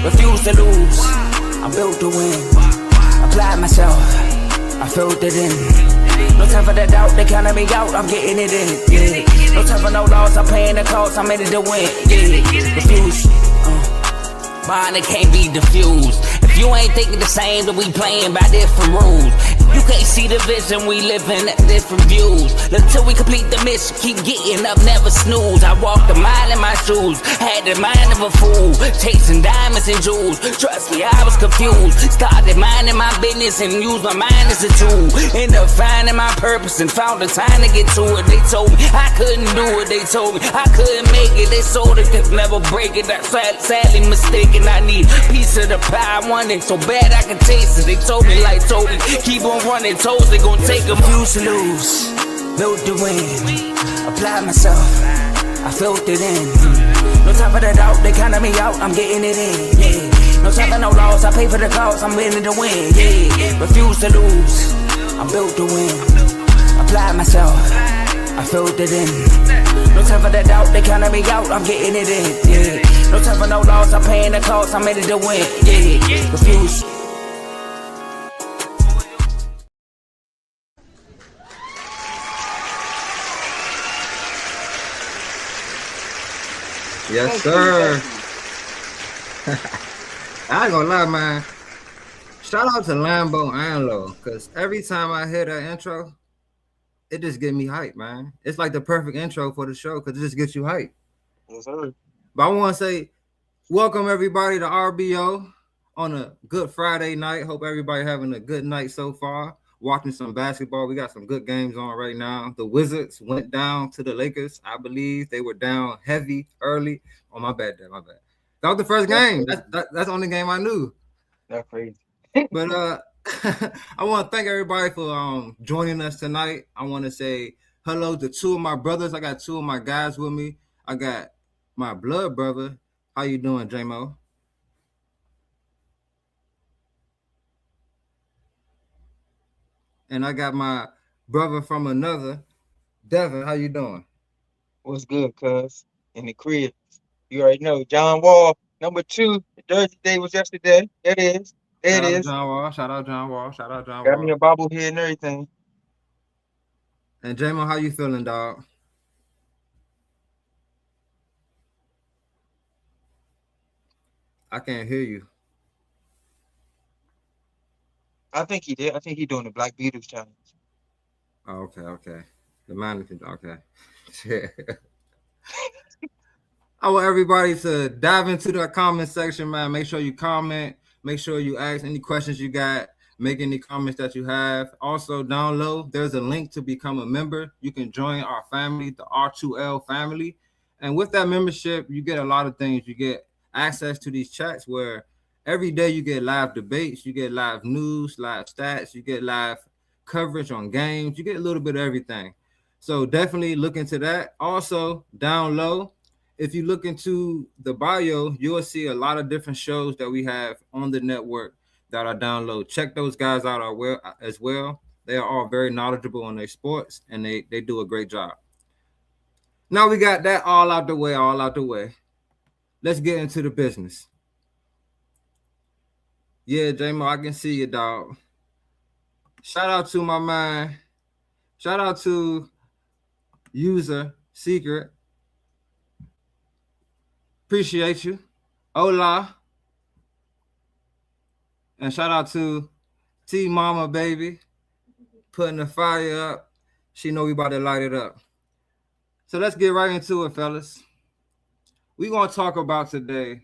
Refuse to lose, I'm built to win. Applied myself, I filled it in. No time for the doubt, they counted me out, I'm getting it in. Yeah. No time for no loss, I'm paying the cost, I'm in it to win. Yeah. Refuse, mine it can't be diffused. If you ain't thinking the same, then we playing by different rules. You can't see the vision, we living at different views. Until we complete the mission, keep getting up, never snooze. I walked a mile in my shoes, had the mind of a fool, chasing diamonds and jewels. Trust me, I was confused. Started minding my business and used my mind as a tool. Ended up finding my purpose and found the time to get to it. They told me I couldn't do it, they told me I couldn't make it. They sold it, could never break it. That's sadly mistaken. I need a piece of the pie, I want it so bad I can taste it. They told me like Toby, keep on running, toes they gon' take them. Refuse to lose, built to win. Apply myself, I filled it in. No time for the doubt, they counted me out, I'm getting it in. Yeah. No time for no loss, I pay for the cost, I'm winning to win. Yeah. Refuse to lose, I'm built to win. Apply myself, I filled it in. No time for the doubt, they counted me out, I'm getting it in. Yeah. No time for no loss, I'm paying the cost, I'm in it to win. Yeah. Refuse. Yes, sir. I ain't gonna lie, man. Shout out to Lambo and Low, because every time I hear that intro, it just get me hype, man. It's like the perfect intro for the show because it just gets you hype. Yes, sir. But I want to say, welcome everybody to RBO on a good Friday night. Hope everybody having a good night so far. Watching some basketball. We got some good games on right now. The Wizards went down to the Lakers. I believe they were down heavy early. Oh, my bad. That was the first game. That's the only game I knew. That's crazy. But I want to thank everybody for joining us tonight. I want to say hello to two of my brothers. I got two of my guys with me. I got my blood brother. How you doing, J-Mo? And I got my brother from another, Devin. How you doing? What's good, cuz? In the crib. You already know. John Wall, number 2. The Jersey Day was yesterday. There it is. There it is. Shout out John Wall. Got me a bobblehead and everything. And J-Mo, how you feeling, dog? I can't hear you. I think he did. I think he's doing the Black Beatles challenge. Oh, okay. The mannequin, okay. I want everybody to dive into the comment section, man. Make sure you comment. Make sure you ask any questions you got. Make any comments that you have. Also, down low, there's a link to become a member. You can join our family, the R2L family. And with that membership, you get a lot of things. You get access to these chats where every day you get live debates, you get live news, live stats, you get live coverage on games. You get a little bit of everything. So definitely look into that. Also, down low, if you look into the bio, you'll see a lot of different shows that we have on the network that are down low. Check those guys out as well. They are all very knowledgeable on their sports, and they do a great job. Now we got that all out the way. Let's get into the business. Yeah, J-Mo, I can see you, dog. Shout out to my man. Shout out to User Secret. Appreciate you. Hola. And shout out to T Mama, baby. Putting the fire up. She know we about to light it up. So let's get right into it, fellas. We're going to talk about today,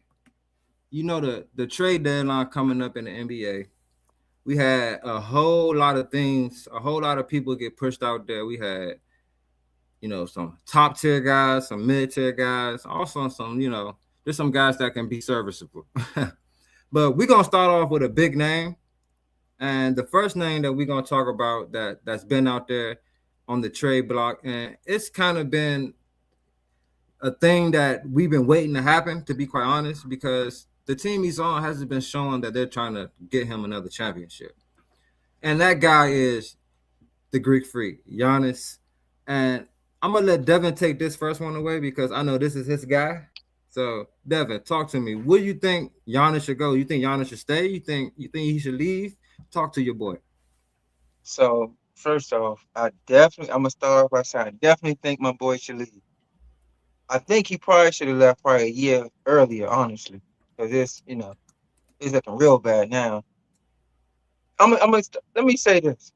the trade deadline coming up in the NBA. We had a whole lot of things, a whole lot of people get pushed out there. We had, some top tier guys, some mid tier guys, also some, there's some guys that can be serviceable. But we're going to start off with a big name. And the first name that we're going to talk about that's been out there on the trade block, and it's kind of been a thing that we've been waiting to happen, to be quite honest, because the team he's on hasn't been showing that they're trying to get him another championship. And that guy is the Greek Freak, Giannis. And I'm going to let Devin take this first one away because I know this is his guy. So, Devin, talk to me. Where do you think Giannis should go? You think Giannis should stay? You think he should leave? Talk to your boy. So first off, I'm gonna start off by saying I definitely think my boy should leave. I think he probably should have left probably a year earlier, honestly, because it's looking real bad now. Let me say this.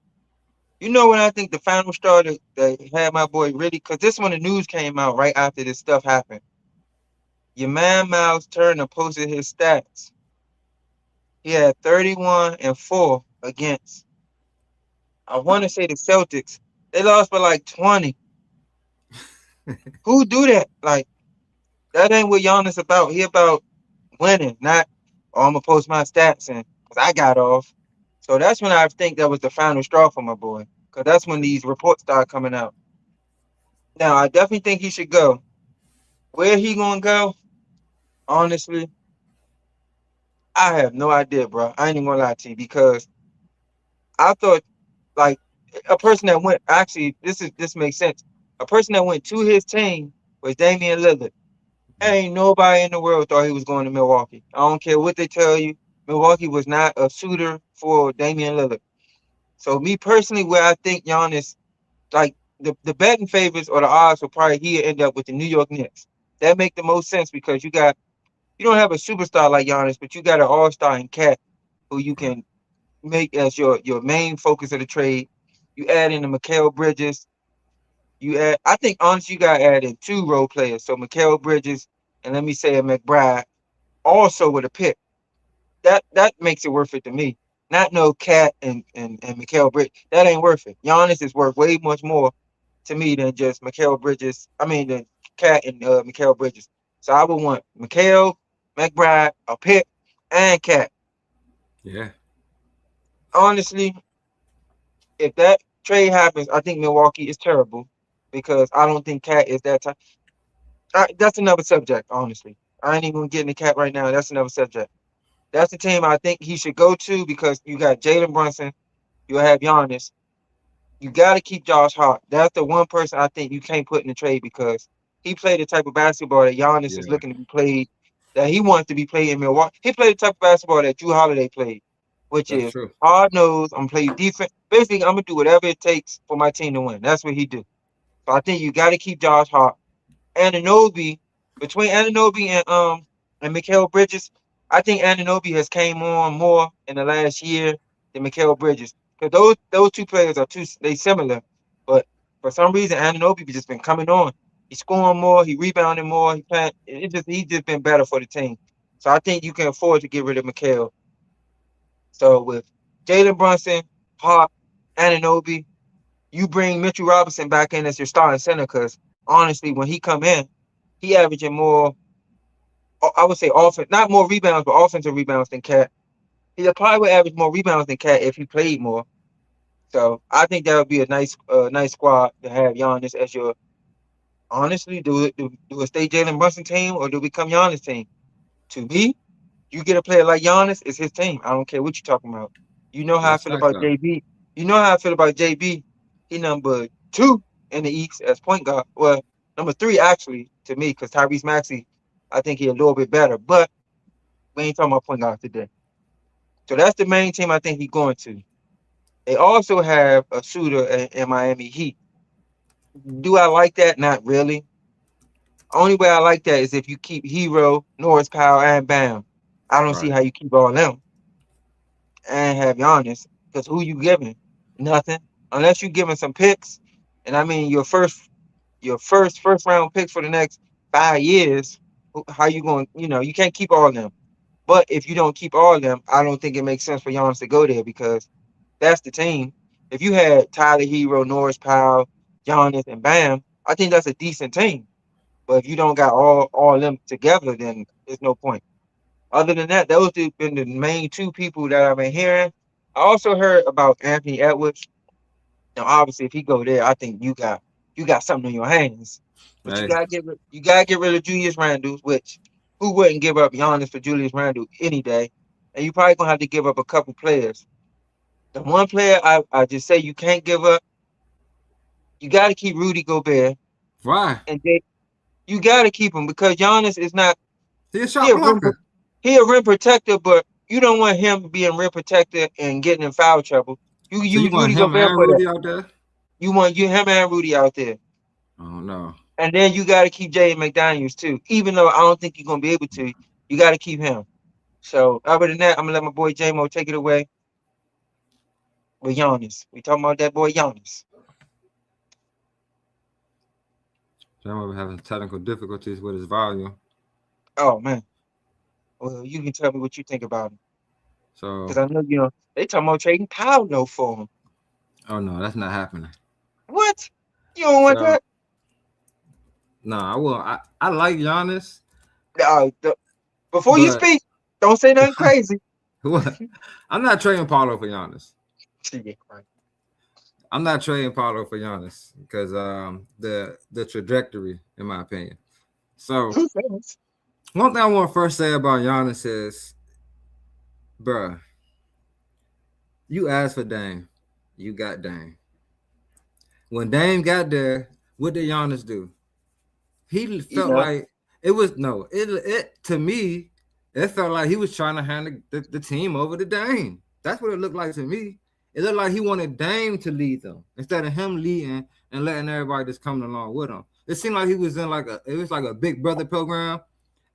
You know when I think the final straw that had my boy really, because this when the news came out right after this stuff happened. Your man Miles Turner posted his stats. He had 31 and 4 against, I want to say the Celtics. They lost by like 20. Who do that? Like, that ain't what Giannis about. He about winning, not, oh, I'm going to post my stats and because I got off. So that's when I think that was the final straw for my boy. Because that's when these reports start coming out. Now, I definitely think he should go. Where he going to go? Honestly, I have no idea, bro. I ain't even going to lie to you because I thought like a person that went actually this makes sense. A person that went to his team was Damian Lillard. Ain't nobody in the world thought he was going to Milwaukee. I don't care what they tell you. Milwaukee was not a suitor for Damian Lillard. So me personally, where I think Giannis, like the betting favorites or the odds will probably he'll end up with the New York Knicks. That make the most sense because you don't have a superstar like Giannis, but you got an all-star in Cat who you Right. can make as your main focus of the trade. You add in the Mikal Bridges. I think honestly, you got to add in two role players. So Mikal Bridges and let me say a McBride also with a pick. That makes it worth it to me. Not no Cat and Mikal Bridges. That ain't worth it. Giannis is worth way much more to me than just Mikal Bridges. I mean, than Cat and Mikal Bridges. So I would want Mikal, McBride, a pick, and Cat. Yeah. Honestly, if that trade happens, I think Milwaukee is terrible because I don't think Cat is that type. That's another subject, honestly. I ain't even gonna get in the Cat right now. That's another subject. That's the team I think he should go to because you got Jalen Brunson, you have Giannis. You got to keep Josh Hart. That's the one person I think you can't put in the trade because he played the type of basketball that Giannis is Yeah. looking to be played, that he wants to be played in Milwaukee. He played the type of basketball that Drew Holiday played, which That's is true. hard nose. I'm gonna play defense. Basically, I'm gonna do whatever it takes for my team to win. That's what he do. So I think you got to keep Josh Hart. Anunoby, between Anunoby and Mikal Bridges, I think Anunoby has came on more in the last year than Mikal Bridges. Because those two players are they similar, but for some reason Anunoby just been coming on. He's scoring more, he rebounding more, he's just been better for the team. So I think you can afford to get rid of Mikal. So with Jalen Brunson, Hart, Anunoby, you bring Mitchell Robinson back in as your starting center because honestly, when he come in, he averaging more, I would say offense, not more rebounds, but offensive rebounds than Cat. He probably would average more rebounds than Cat if he played more. So I think that would be a nice squad to have Giannis as your. Honestly, do it stay Jalen Brunson team or do it become Giannis team? To me, you get a player like Giannis, it's his team. I don't care what you're talking about. You know how I That's feel facts about though. JB. You know how I feel about JB. He number two in the East as point guard. Well, number three actually to me because Tyrese Maxey, I think he a little bit better. But we ain't talking about point guard today. So that's the main team I think he's going to. They also have a shooter in Miami Heat. Do I like that? Not really. Only way I like that is if you keep Hero, Norris Powell, and Bam. I don't see Right. how you keep all them and have Giannis. Because who you giving? Nothing. Unless you giving some picks. And I mean your first round picks for the next 5 years. How you going? You can't keep all of them. But if you don't keep all of them, I don't think it makes sense for Giannis to go there because that's the team. If you had Tyler Hero, Norris Powell, Giannis, and Bam, I think that's a decent team. But if you don't got all of them together, then there's no point. Other than that, those have been the main two people that I've been hearing. I also heard about Anthony Edwards. Now, obviously, if he go there, I think you got something in your hands. But Hey. you gotta get rid of Julius Randle, which who wouldn't give up Giannis for Julius Randle any day? And you probably gonna have to give up a couple players. The one player I just say you can't give up, you got to keep Rudy Gobert, Why? and you got to keep him because Giannis is not. He a He shot a rim, blocker. he a rim protector, but you don't want him being rim protector and getting in foul trouble. You So you use want Rudy him Gobert and for that. Rudy out there? You want him and Rudy out there. Oh no. And then you got to keep Jay McDaniels too. Even though I don't think you're gonna be able to, you got to keep him. So other than that, I'm gonna let my boy J-Mo take it away with Giannis. We talking about that boy Giannis. Jamo having technical difficulties with his volume. Oh man. Well, you can tell me what you think about him. So, Because I know they talking about trading Paolo for him. oh no, that's not happening. What? You don't want So, that? no, I will. I like Giannis, Before you but speak, don't say nothing crazy. what? I'm not trading Paulo for Giannis. Yeah, right. I'm not trading Paulo for Giannis because the trajectory, in my opinion. So, Who says? one thing I want to first say about Giannis is, bruh, you asked for Dame, you got Dame. When Dame got there, what did Giannis do? He felt like it was no. It to me, it felt like he was trying to hand the team over to Dame. That's what it looked like to me. It looked like he wanted Dame to lead them instead of him leading and letting everybody just come along with him. It seemed like he was in it was like a Big Brother program,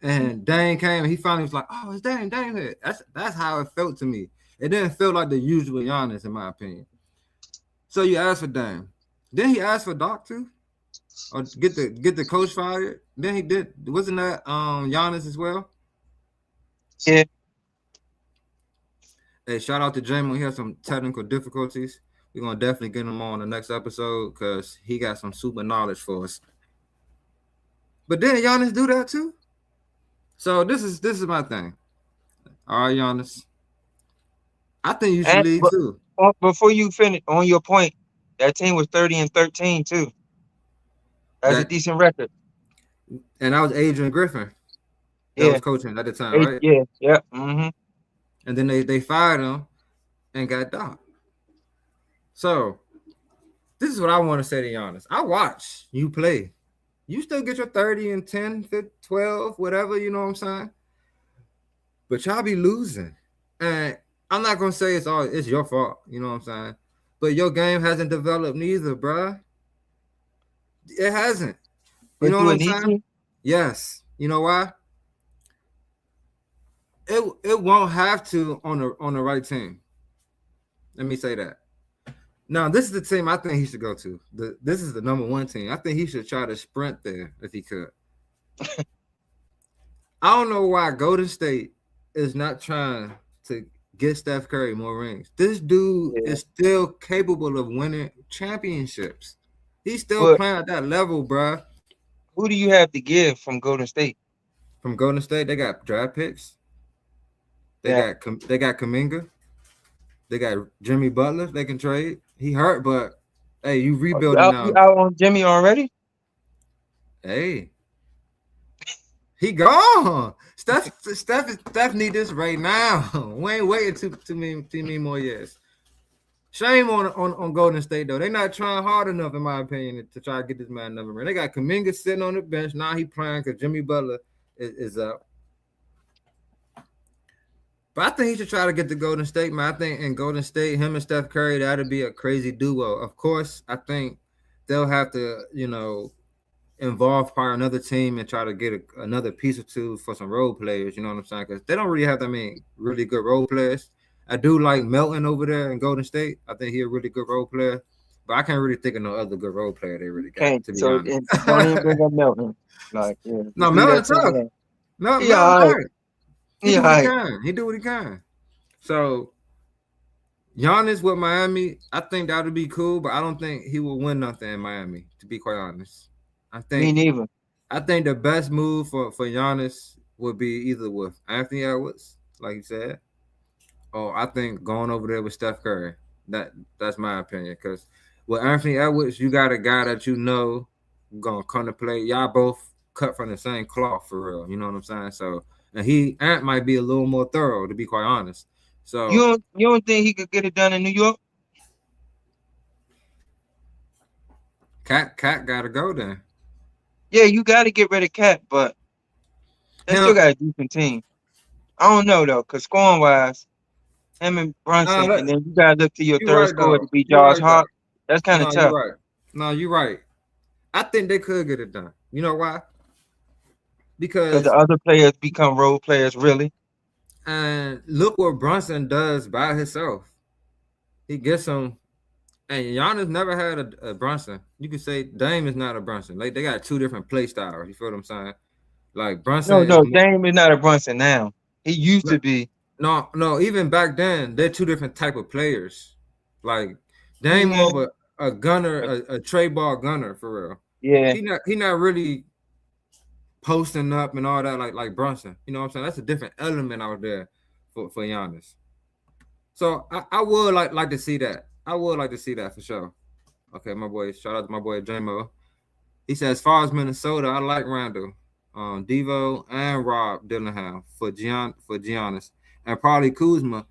and Dame came and he finally was like, "Oh, it's Dame here." That's how it felt to me. It didn't feel like the usual Giannis, in my opinion. So you asked for Dame. Then he asked for Doc too, or get the coach fired. Then he did. Wasn't that Giannis as well? Yeah. Hey, shout out to Jamie. He had some technical difficulties. We're gonna definitely get him on the next episode because he got some super knowledge for us. But then Giannis do that too. So this is my thing. All right, Giannis. I think you should And lead too. before you finish on your point, that team was 30-13 too. That's a That decent record. and that was Adrian Griffin that Yeah. was coaching at the time, right? Yeah. Yeah. Mm-hmm. And then they fired him and got Doc. So this is what I want to say to Giannis. I watch you play. You still get your 30 and 10, 12, whatever, you know what I'm saying? But y'all be losing. And I'm not gonna say it's your fault, you know what I'm saying? But your game hasn't developed neither, bruh. It hasn't. You But know do what it I'm need saying? to? Yes. You know why? It won't have to on the right team. Let me say that. Now, this is the team I think he should go to. This is the number one team. I think he should try to sprint there if he could. I don't know why Golden State is not trying to get Steph Curry more rings. This dude is still capable of winning championships. He's still But playing at that level, bruh. who do you have to give from Golden State? From Golden State, they got draft picks. They Yeah. got Kuminga. They got Jimmy Butler. They can trade. He hurt, but hey, you rebuilding You now. out on Jimmy already? Hey, he gone. Steph need this right now. We ain't waiting too many more years. Shame on Golden State though. They're not trying hard enough, in my opinion, to try to get this man another ring. They got Kuminga sitting on the bench. Now he playing because Jimmy Butler is up. But I think he should try to get to Golden State, man. I think in Golden State, him and Steph Curry, that'd be a crazy duo. Of course, I think they'll have to, involve probably another team and try to get another piece or two for some role players. You know what I'm saying? Because they don't really have that many really good role players. I do like Melton over there in Golden State. I think he's a really good role player. But I can't really think of no other good role player they really got, Can't. to be So honest. don't even bring up Melton. Like, yeah, No, just leave Melton's that to tough. him. Melton's Yeah, all all right. right. He Yeah, do what all he right. can. He do what he can. So Giannis with Miami, I think that would be cool, but I don't think he will win nothing in Miami, to be quite honest. Me neither. I think the best move for Giannis would be either with Anthony Edwards, like you said, or I think going over there with Steph Curry. That's my opinion. Because with Anthony Edwards, you got a guy that you know gonna come to play. Y'all both cut from the same cloth for real. You know what I'm saying? So and Ant might be a little more thorough, to be quite honest. So You don't think he could get it done in New York? Cat gotta go then. Yeah, you got to get rid of Cat, but They still Him, got a decent team. I don't know though, cause scoring wise, him and nah, Brunson, and then you gotta look to your you third right scorer to though. be You Josh right though. Hart. That's kind of No, you tough. right. No, you right. I think they could get it done. You know why? Cause the Because other players become role players, really. and look what Brunson does by himself. He gets them. And Giannis never had a Brunson. You could say Dame is not a Brunson. Like they got two different play styles. You feel what I'm saying? Like Brunson No, is no, more. Dame is not a Brunson now. He used to be. No. Even back then, they're two different type of players. Like Dame more Mm, of a gunner, a trey ball gunner for real. yeah, He not really posting up and all that like Brunson. You know what I'm saying? That's a different element out there for Giannis. So I would like to see that. I would like to see that for sure. Okay, my boy. Shout out to my boy J-Mo. He said, as far as Minnesota, I like Randall, Devo, and Rob Dillingham for Giannis, and probably Kuzma,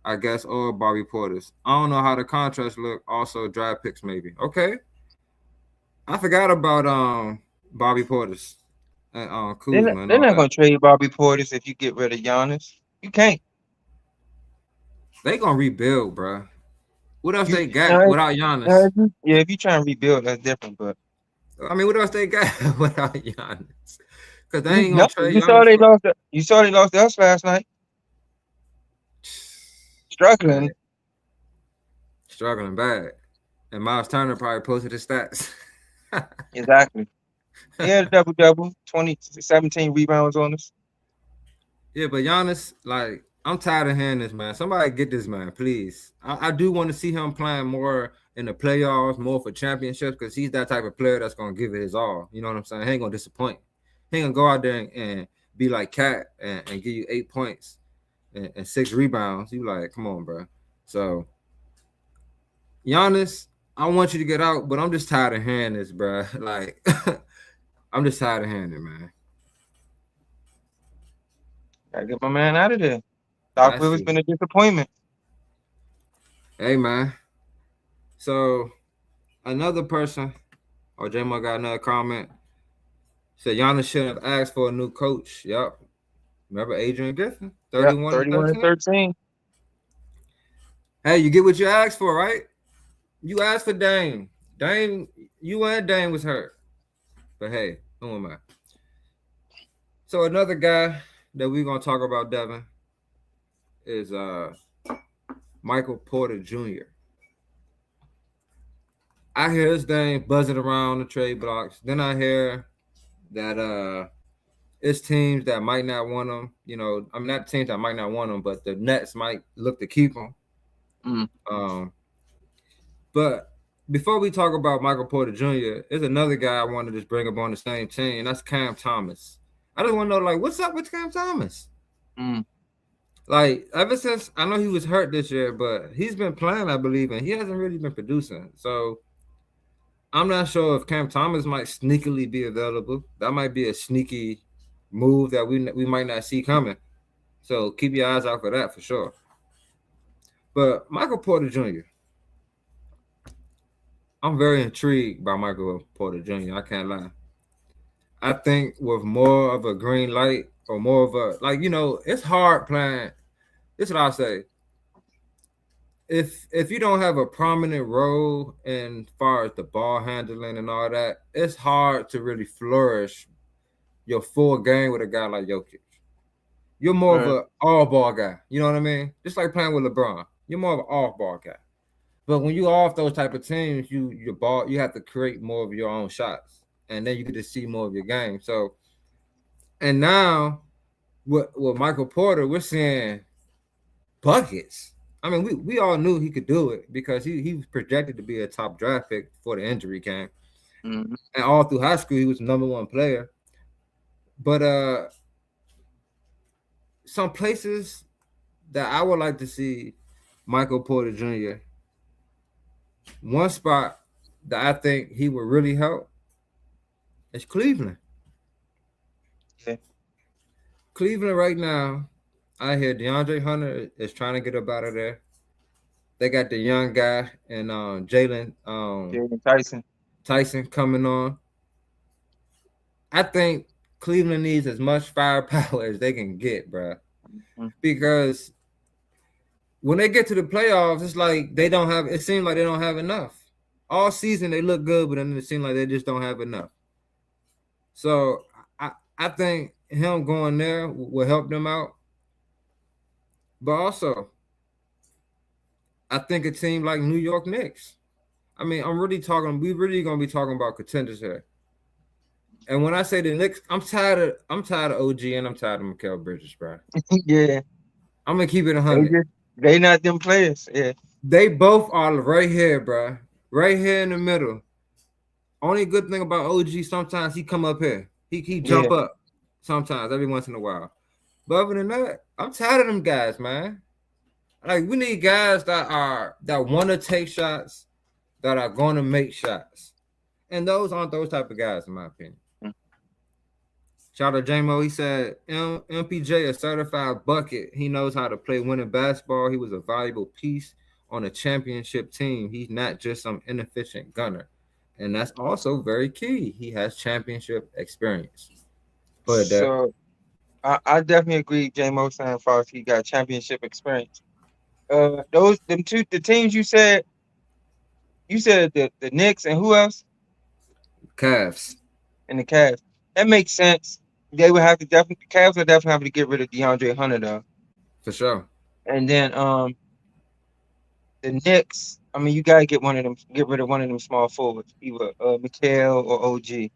I guess, or Bobby Portis. I don't know how the contracts look. Also, draft picks maybe. Okay, I forgot about Bobby Portis and Kuzma and they're all not that. gonna trade Bobby Portis if you get rid of Giannis. You can't. They gonna rebuild, bro. What else You they got now, without Giannis? yeah, if you try and rebuild, that's different. But I mean, what else they got without Giannis? Because they you ain't gonna nothing. trade You saw Giannis they for. lost. You saw they lost to us last night. Hey, Struggling. struggling bad. And Miles Turner probably posted his stats. Exactly. He had a double double, 20, 17 rebounds on us. Yeah, but Giannis, like, I'm tired of hearing this, man. Somebody get this man, please. I do want to see him playing more in the playoffs, more for championships, because he's that type of player that's gonna give it his all. You know what I'm saying? He ain't gonna disappoint. He ain't gonna go out there and be like Cat and give you 8 points and 6 rebounds. You like, come on, bro. So Giannis, I want you to get out, but I'm just tired of hearing this, bro. Like, I'm just tired of hearing it, man. Gotta get my man out of there. Doc That's Rivers it. been a disappointment. Hey, man. So another person, or J-Mo got another comment. Said Giannis should have asked for a new coach. Yep. Remember Adrian Griffin? Yep, 31 to 31 and 13. 13. Hey, you get what you asked for, right? You asked for Dame. Dame, you and Dame was hurt. But hey, who am I? So another guy that we're gonna talk about, Devin, is Michael Porter Jr. I hear his name buzzing around the trade blocks. Then I hear that it's teams that might not want him. You know, I mean, not teams that might not want him, but the Nets might look to keep him. Mm. But before we talk about Michael Porter Jr., there's another guy I want to just bring up on the same team, and that's Cam Thomas. I just want to know, like, what's up with Cam Thomas? Mm. Like, ever since I know he was hurt this year, but he's been playing, I believe, and he hasn't really been producing. So I'm not sure if Cam Thomas might sneakily be available. That might be a sneaky move that we might not see coming. So keep your eyes out for that for sure. But Michael Porter Jr., I'm very intrigued by Michael Porter Jr. I can't lie. I think with more of a green light or more of a it's hard playing. This is what I say. If you don't have a prominent role in far as the ball handling and all that, it's hard to really flourish your full game with a guy like Jokic. You're more of Right. an all ball guy. You know what I mean? Just like playing with LeBron. You're more of an off ball guy. But when you off those type of teams, you have to create more of your own shots, and then you get to see more of your game. So, and now with Michael Porter, we're seeing buckets. I mean, we all knew he could do it because he was projected to be a top draft pick before the injury came, Mm. and all through high school he was the number one player. But some places that I would like to see Michael Porter Jr. One spot that I think he would really help is Cleveland. Yeah. Cleveland right now, I hear DeAndre Hunter is trying to get up out of there. They got the young guy and Jalen Jalen Tyson. Tyson coming on. I think Cleveland needs as much firepower as they can get, bro. Mhm. Because when they get to the playoffs, it's like they don't have. It seems like they don't have enough. All season they look good, but then it seems like they just don't have enough. So I think him going there will help them out. But also, I think a team like New York Knicks. I mean, we really gonna be talking about contenders here. And when I say the Knicks, I'm tired of OG and I'm tired of Mikal Bridges, bro. Yeah, I'm gonna keep it they 100. just they not them players. Yeah, They both are right here, bro. Right here in the middle. Only good thing about OG, sometimes he come up here. He yeah. jump up sometimes, every once in a while. But other than that, I'm tired of them guys, man. Like we need guys that want to take shots, that are going to make shots, and those aren't those type of guys, in my opinion. Shout out to JMO. He said MPJ a certified bucket. He knows how to play winning basketball. He was a valuable piece on a championship team. He's not just some inefficient gunner, and that's also very key. He has championship experience. But So I definitely agree. J Mo saying far as he got championship experience. The teams you said the Knicks and who else Cavs and the Cavs. That makes sense. They would have to definitely Cavs would definitely have to get rid of DeAndre Hunter though. for sure. And then the Knicks. I mean, you gotta get rid of one of them small forwards, either Mikal or OG.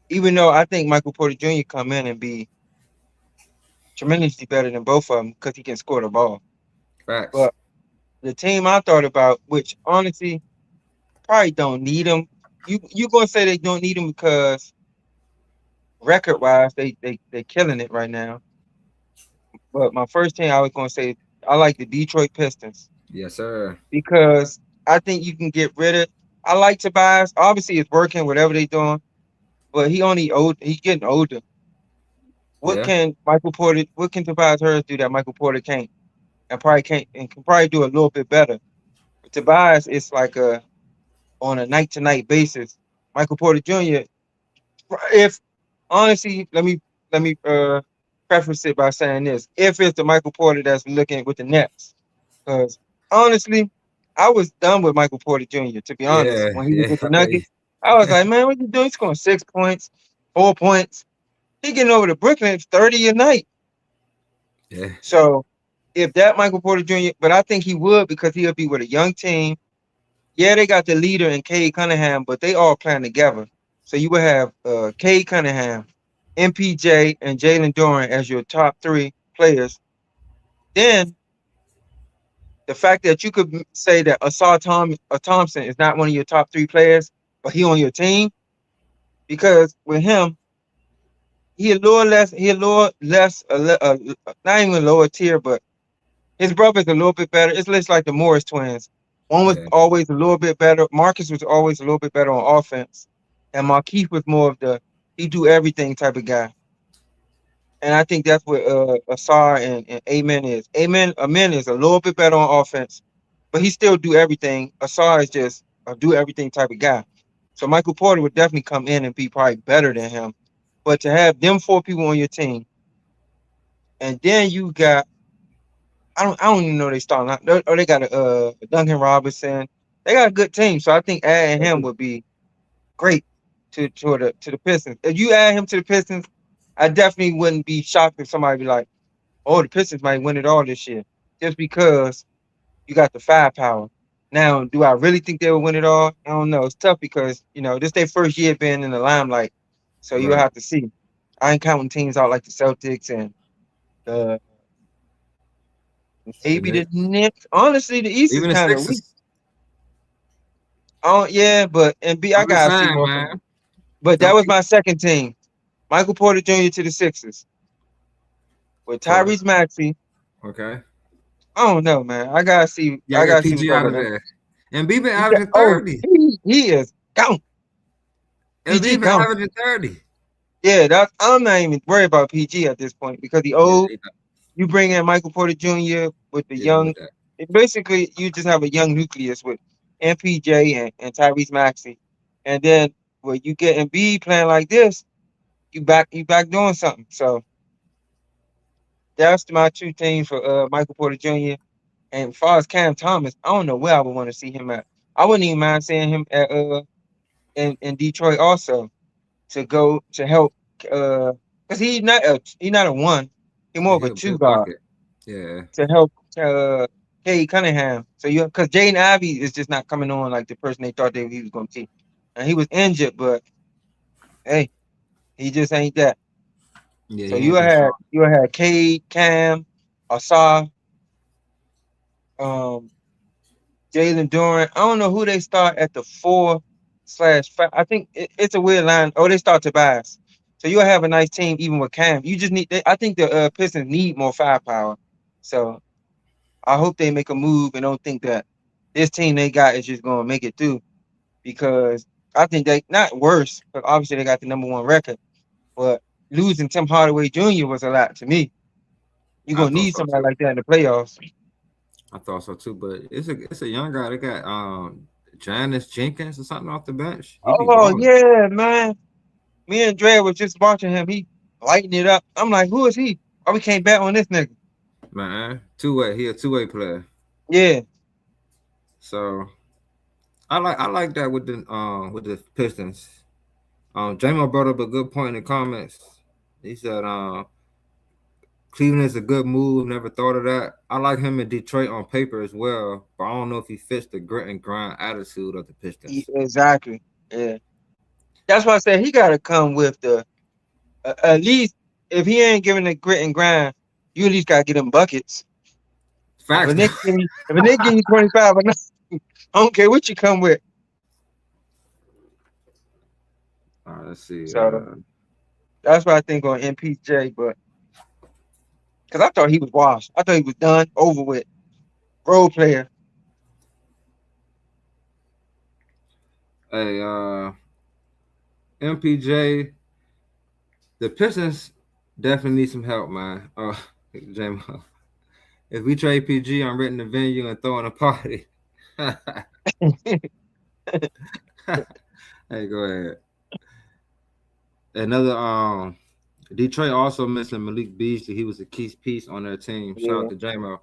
Even though I think Michael Porter Jr. come in and be tremendously better than both of them because he can score the ball. Facts. But the team I thought about, which honestly probably don't need him. You gonna say they don't need him because record wise they killing it right now. But my first team I was gonna say I like the Detroit Pistons Yes, sir. because I think you can get rid of. I like Tobias. Obviously, it's working whatever they doing, but he's getting older. What Yeah. can Michael Porter? What can Tobias Harris do that Michael Porter can't? And probably can't and can probably do a little bit better. But Tobias is like on a night to night basis. Michael Porter Jr. If honestly, let me preface it by saying this: if it's the Michael Porter that's looking with the Nets, because honestly, I was done with Michael Porter Jr. To be honest, Yeah. when he was Yeah. with the Nuggets, I was like, man, what you doing? He's scoring 6 points, 4 points. He getting over to Brooklyn 30 a night. Yeah. So if that Michael Porter Jr., but I think he would because he'll be with a young team. Yeah, they got the leader in Cade Cunningham, but they all playing together. So you would have Cade Cunningham, MPJ, and Jalen Duran as your top three players. Then the fact that you could say that Thompson is not one of your top three players, but he on your team, because with him, not even lower tier, but his brother's a little bit better. It's less like the Morris twins. One was Yeah. always a little bit better. Marcus was always a little bit better on offense. And Markeith was more of the he do everything type of guy. And I think that's what Asar and Amen is. Amen is a little bit better on offense, but he still do everything. Asar is just a do everything type of guy. So Michael Porter would definitely come in and be probably better than him. But to have them four people on your team, and then you got I don't even know they starting. They got Duncan Robinson. They got a good team, so I think adding him would be great to the Pistons. If you add him to the Pistons, I definitely wouldn't be shocked if somebody be like, "Oh, the Pistons might win it all this year," just because you got the firepower. Now, do I really think they will win it all? I don't know. It's tough because this their first year being in the limelight, so you'll Right. have to see. I ain't counting teams out like the Celtics and uh, The maybe the Knicks. Knicks. Honestly, the East is Even the kind of weak. Sixers. Oh yeah, but I I'm just gotta see saying, more from man. them. But that Some was people. my second team. Michael Porter Jr. to the Sixers with Okay. Tyrese Maxey. Okay. I don't know, man. I gotta see. Yeah, I I got gotta see what's PG up out with of him. there. And B been He got, averaging oh, 30. he is gone. And B PG been gone. averaging 30. Yeah, I'm not even worried about PG at this point because the Yeah, old. You bring in Michael Porter Jr. with the yeah, young. with that. Basically, you just have a young nucleus with MPJ and Tyrese Maxey, and then when you get Embiid playing like this. you back doing something. So that's my two teams for Michael Porter Jr. And as far as Cam Thomas, I don't know where I would want to see him at. I wouldn't even mind seeing him at in Detroit also to go to help because he's not a one, he's more Yeah, of he a a two big guard bucket. Yeah, to help Cade Cunningham. So you because Jaden Ivey is just not coming on like the person they thought he was going to be, and he was injured, but hey, he just ain't that. yeah, So he ain't been strong. you had Cade, Cam, Asar, um, Jalen Duran. I don't know who they start at the 4/5. I think it's a weird line. Oh, they start Tobias. So you'll have a nice team even with Cam. You just need. I think the Pistons need more firepower. So I hope they make a move and don't think that this team they got is just going to make it through because I think they not worse, but obviously they got the number one record. But losing Tim Hardaway Jr. was a lot to me. You're I gonna thought need so somebody too. like that in the playoffs. I thought so too. But it's a young guy. They got Janice Jenkins or something off the bench. He be Oh balling, yeah, man. Me and Dre was just watching him. He lighting it up. I'm like, who is he? Why we can't bet on this nigga? man. Two way. He a two-way player. Yeah. So I like that with the Pistons. J-Mo brought up a good point in the comments. He said Cleveland is a good move. Never thought of that. I like him in Detroit on paper as well, but I don't know if he fits the grit and grind attitude of the Pistons. Exactly. Yeah. That's why I said he gotta come with the at least if he ain't giving the grit and grind, you at least gotta get him buckets. If a Facts. nigga give you 25 or nothing, I don't care what you come with. All right, let's see. So that's what I think on MPJ, but because I thought he was washed. I thought he was done, over with. Role player. Hey, MPJ, the Pistons definitely need some help, man. J-Mo. If we trade PG, I'm renting the venue and throwing a party. Hey, go ahead. Another Detroit also missing Malik Beasley. He was a key piece on their team. Shout out Yeah. to J-Mo.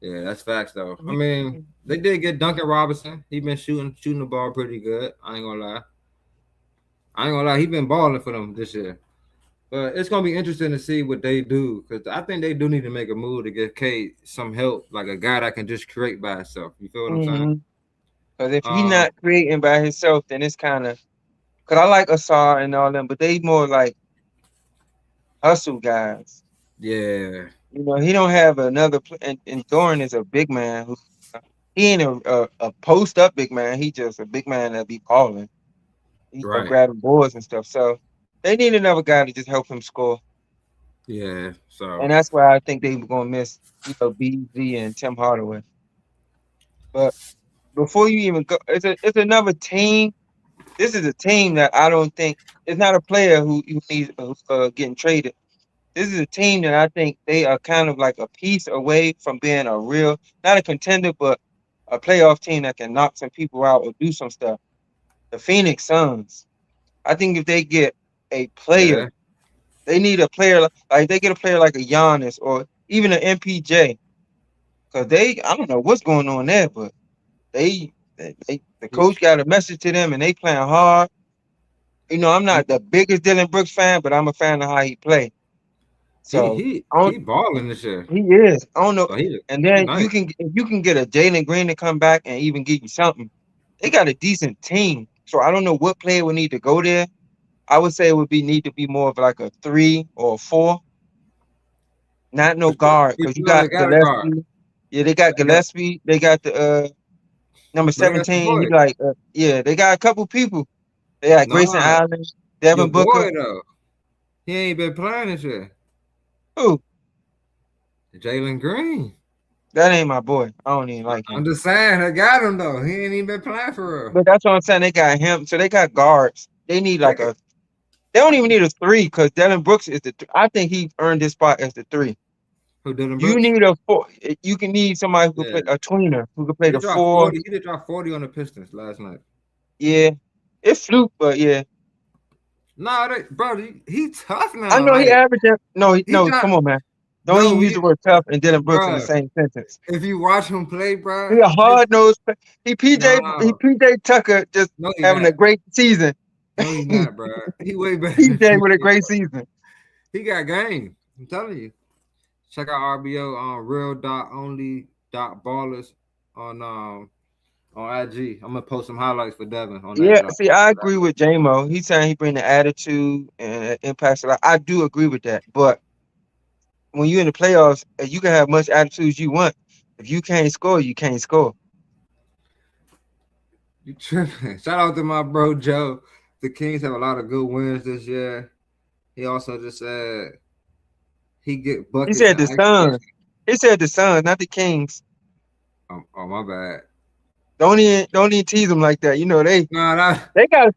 Yeah, that's facts though. I mean, they did get Duncan Robinson. He been shooting the ball pretty good. I ain't gonna lie. He been balling for them this year. But it's gonna be interesting to see what they do because I think they do need to make a move to give Kate some help, like a guy that can just create by himself. You feel what I'm saying? Mm-hmm. Because if he Um, not creating by himself, then it's kind of. Because I like Asar and all them, but they more like hustle guys. yeah, He don't have another. And Doran is a big man who he ain't a post up big man. He just a big man that be balling, right. grabbing boards and stuff. So they need another guy to just help him score. Yeah. And So that's why I think they were gonna miss, BZ and Tim Hardaway. But before you even go, it's another team. This is a team that I don't think it's not a player who needs getting traded. This is a team that I think they are kind of like a piece away from being a real, not a contender, but a playoff team that can knock some people out or do some stuff. The Phoenix Suns. I think if they get a player, yeah, they need a player like they get a player like a Giannis or even an MPJ. Because I don't know what's going on there, but the he coach got a message to them and they playing hard. I'm he not the biggest Dylan Brooks fan, but I'm a fan of how he play. he So he, I don't, he balling this year. he is. I don't know. So he And he then nice. if you can get a Jalen Green to come back and even give you something, they got a decent team. So I don't know what player would need to go there. I would say it would need to be more of like a 3 or a 4, not no guard, You because you feel got they got a guard. Gillespie. Yeah, they got They got Gillespie. They got the number they got your 17. boy. He like yeah, they got a couple people. They got Grayson Nah, Allen, your Devin Booker. boy though. He ain't been playing this year. Who? Jalen Green. That ain't my boy. I don't even like I'm him. just saying, I got him though. He ain't even been playing for real. But that's what I'm saying. They got him. So they got guards. They need They like could, a. They don't even need a 3 because Devin Brooks is the. I think he earned his spot as the 3. who Dylan You Brooks? need a 4. You can need somebody who can Yeah, play a tweener who can play he the dropped 4. 40. He did drop 40 on the Pistons last night. Yeah, it's fluke, but yeah, Nah, bro, he tough I now. know he Like averaged. he No, got come on, man. Don't even no, use the word tough and Dylan Brooks in the bro. same sentence. If you watch him play, bro, He a hard nosed. He no, PJ Tucker just no, he having a not. great season. No, he not, bro. He way better than PJ with a PJ. great season. He got game. I'm telling you. Check out RBO on real.only.ballers on IG. I'm gonna post some highlights for Devin on that Yeah, job. see, I agree with J-Mo. He's saying he bring the attitude and impacts a lot. I do agree with that. But when you're in the playoffs, you can have much attitude as you want. If you can't score, you can't score. You tripping. Shout out to my bro Joe. The Kings have a lot of good wins this year. He also just said he get He buckets said and the isolation. Suns. He said the Suns, not the Kings. Oh my bad. Don't even tease them like that. You know No, that they got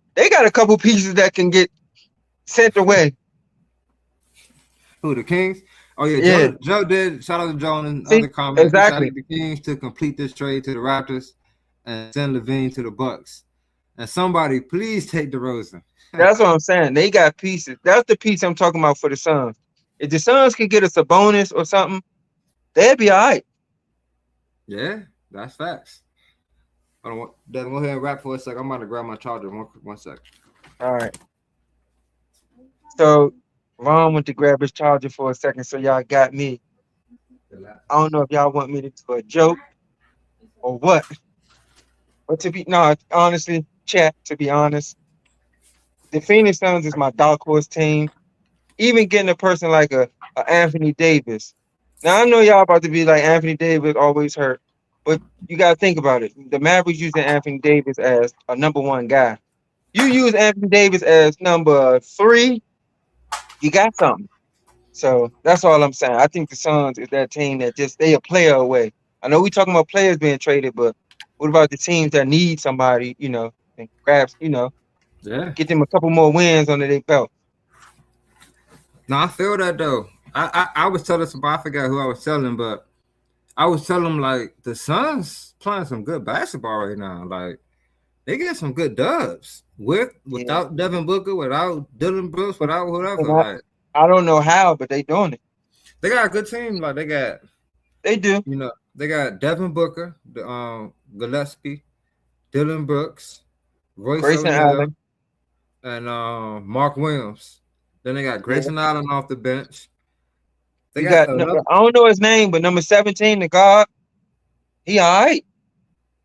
a couple pieces that can get sent away. who the Kings? Oh yeah, Yeah. Joe did. Shout out to Joe in See, other comments. He said I exactly. need the Kings to complete this trade to the Raptors and send Levine to the Bucks. And somebody please take DeRozan. That's what I'm saying. They got pieces. That's the piece I'm talking about for the Suns. If the Suns could get us a bonus or something, they'd be all right. Yeah, that's facts. I don't want Devin, go ahead and rap for a sec. I'm about to grab my charger. One sec. All right. So Ron went to grab his charger for a second, so y'all got me. I don't know if y'all want me to do a joke or what. But no, honestly, chat, to be honest, the Phoenix Suns is my dark horse team. Even getting a person like a Anthony Davis. Now I know y'all about to be like Anthony Davis always hurt, but you gotta think about it. The Mavericks using Anthony Davis as a number one guy. You use Anthony Davis as number 3, you got something. So that's all I'm saying. I think the Suns is that team that just they a player away. I know we talking about players being traded, but what about the teams that need somebody, and grabs, Yeah. get them a couple more wins under their belt. No, I feel that though. I was telling somebody, I forgot who I was telling, but I was telling them like the Suns playing some good basketball right now. Like they get some good dubs Yeah. without Devin Booker, without Dylan Brooks, without And whatever. Like I don't know how, but they doing it. they got a good team. Like They do. they got Devin Booker, the Gillespie, Dylan Brooks, Royce Grayson O'Neal, Allen. and Mark Williams. Then they got Yeah. Grayson Allen off the bench. They You got got I don't know his name, but number 17, the guard, he all right.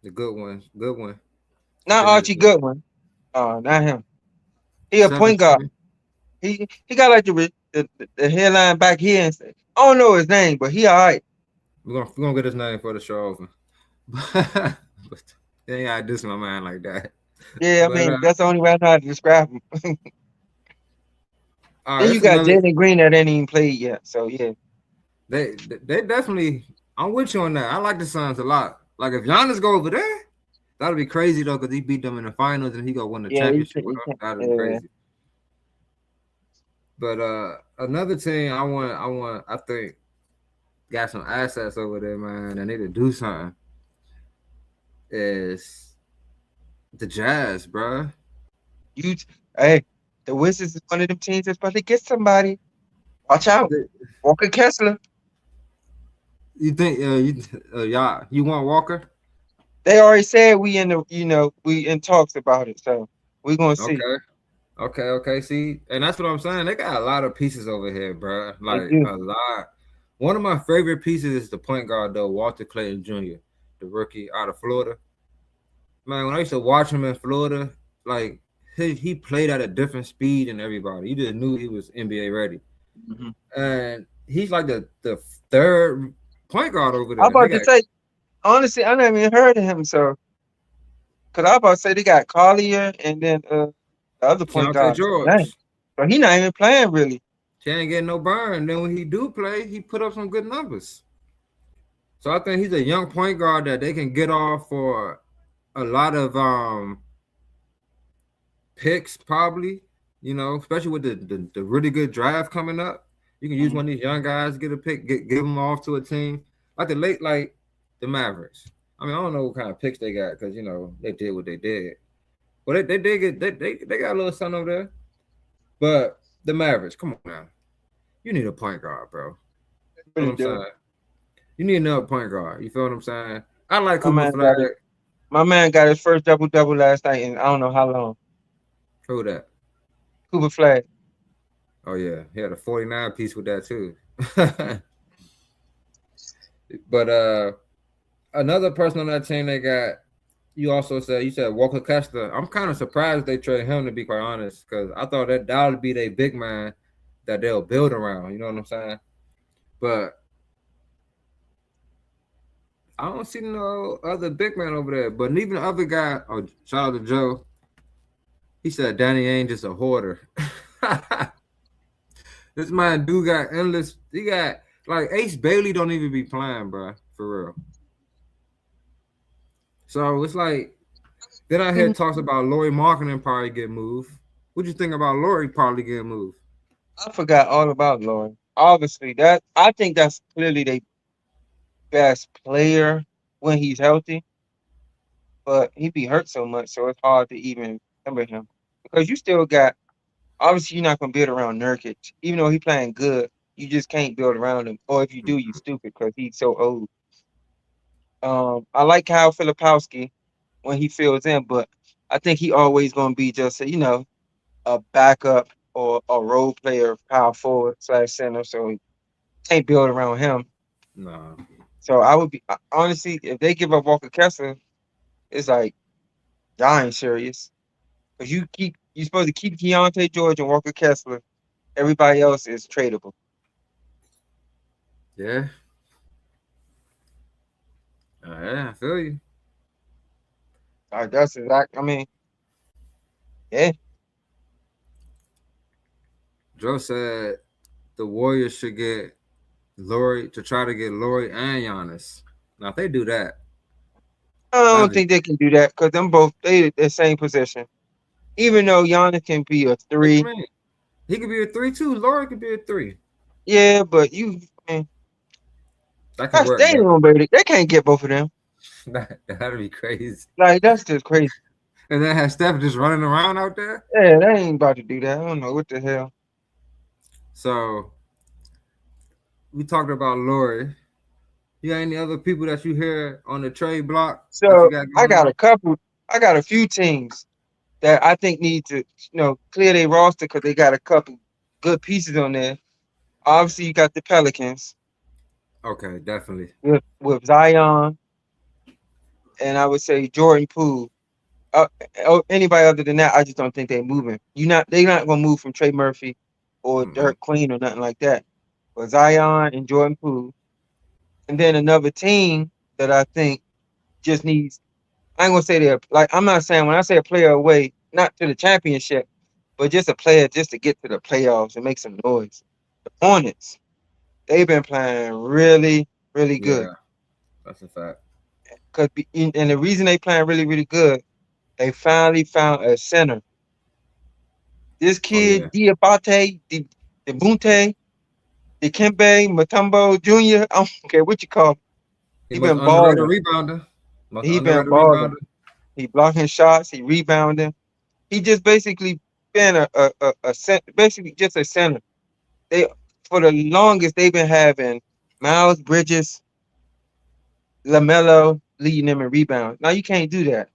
the good one. I Not think Archie it's Goodwin. Not him. He a point guard. 17. He got like the hairline back here and say, I don't know his name, but he all right. We're gonna get his name for the show over. But they ain't gotta diss my man like that. Yeah, I But mean that's the only way I know how to describe him. all right, Then you that's got another. Jalen Green that ain't even played yet. So yeah. They definitely. I'm with you on that. I like the Suns a lot. Like if Giannis go over there, that'd be crazy though, because he beat them in the finals and he gonna win the Yeah, championship with them. That'd be yeah. crazy. But another team I think got some assets over there, man, and they to do something is the Jazz, bro. Hey, the Wizards is one of them teams that's about to get somebody. Watch out. Walker Kessler. You think you want Walker? They already said we in talks about it, so we're gonna see. Okay. See, and that's what I'm saying. They got a lot of pieces over here, bro. They Like do. a lot. One of my favorite pieces is the point guard, though, Walter Clayton Jr., the rookie out of Florida. Man, when I used to watch him in Florida, like he played at a different speed than everybody. You just knew he was NBA ready. Mhm. And he's like the third point guard over I'm there. They about to got say, honestly, I never even heard of him, so because I about to say they got Collier and then the other point Keontae guard. Dang. George. So he not even playing really. He ain't getting no burn. Then when he do play, he put up some good numbers. So I think he's a young point guard that they can get off for a lot of picks, probably. Especially with the really good draft coming up. You can use one of these young guys, get a pick, give them off to a team like the Mavericks. I mean, I don't know what kind of picks they got because they did what they did. But they got a little something over there. But the Mavericks, come on now. You need a point guard, bro. You know Really what I'm do. saying? You need another point guard. You feel what I'm saying? I like My Cooper man got Flag. it. My man got his first double double last night in I don't know how long. Who that? Cooper Flag. Oh yeah, he had a 49 piece with that too. But another person on that team they got. You said Walker Kessler. I'm kind of surprised they traded him to be quite honest, because I thought that would be their big man that they'll build around. You know what I'm saying? But I don't see no other big man over there. But even the other guy, oh, shout out to Joe. He said Danny Ainge is a hoarder. This man do got endless. He got like Ace Bailey don't even be playing, bro, for real. So it's like then I hear talks about Laurie Marketing probably get moved. What you think about Laurie probably getting moved? I forgot all about Lauren. Obviously, that I think that's clearly the best player when he's healthy, but he be hurt so much, so it's hard to even remember him. Because you still got obviously you're not gonna build around Nurkic, even though he playing good. You just can't build around him, or if you do, you stupid because he's so old. I like Kyle Filipowski when he fills in, but I think he always gonna be just a backup or a role player, power forward slash center. So you can't build around him. No. So I would be honestly, if they give up Walker Kessler, it's like y'all ain't serious. Because you supposed to keep Keontae George and Walker Kessler. Everybody else is tradable. Yeah. Yeah, I feel you. That's exact. I mean, yeah. Joe said the Warriors should get Laurie to try to get Laurie and Giannis. Now if they do that, I that'd don't be think they can do that because them both they the same position. Even though Giannis can be a what you three, mean? He could be a 3 too. Laurie could be a 3. yeah, but you, man, That can they work ain't though. gonna be able to, they can't get both of them. That'd be crazy. Like that's just crazy. And then have Steph just running around out there. Yeah, they ain't about to do that. I don't know what the hell. So we talked about Laurie. You got any other people that you hear on the trade block that you So got I going got on? a couple. I got a few teams that I think need to, clear their roster because they got a couple good pieces on there. Obviously, you got the Pelicans Okay, definitely. with Zion, and I would say Jordan Poole. Anybody other than that, I just don't think they're moving. They're not gonna move from Trey Murphy or Mm-mm. Dirk Queen or nothing like that. But Zion and Jordan Poole, and then another team that I think just needs. I ain't gonna say they're like I'm not saying when I say a player away, not to the championship, but just a player just to get to the playoffs and make some noise. The Hornets, they've been playing really, really good. Yeah, that's a fact. And the reason they playing really, really good, they finally found a center. This Oh yeah. kid, Diabate, Debunte, Dikembe, Mutombo Jr., I don't care what you call him. He He most been underrated balling. rebounder. Most He been underrated balling. rebounder. He blocking shots. He rebounding. He just basically been basically just a center. They for the longest they've been having Miles Bridges, LaMelo leading them in rebounds. Now you can't do that.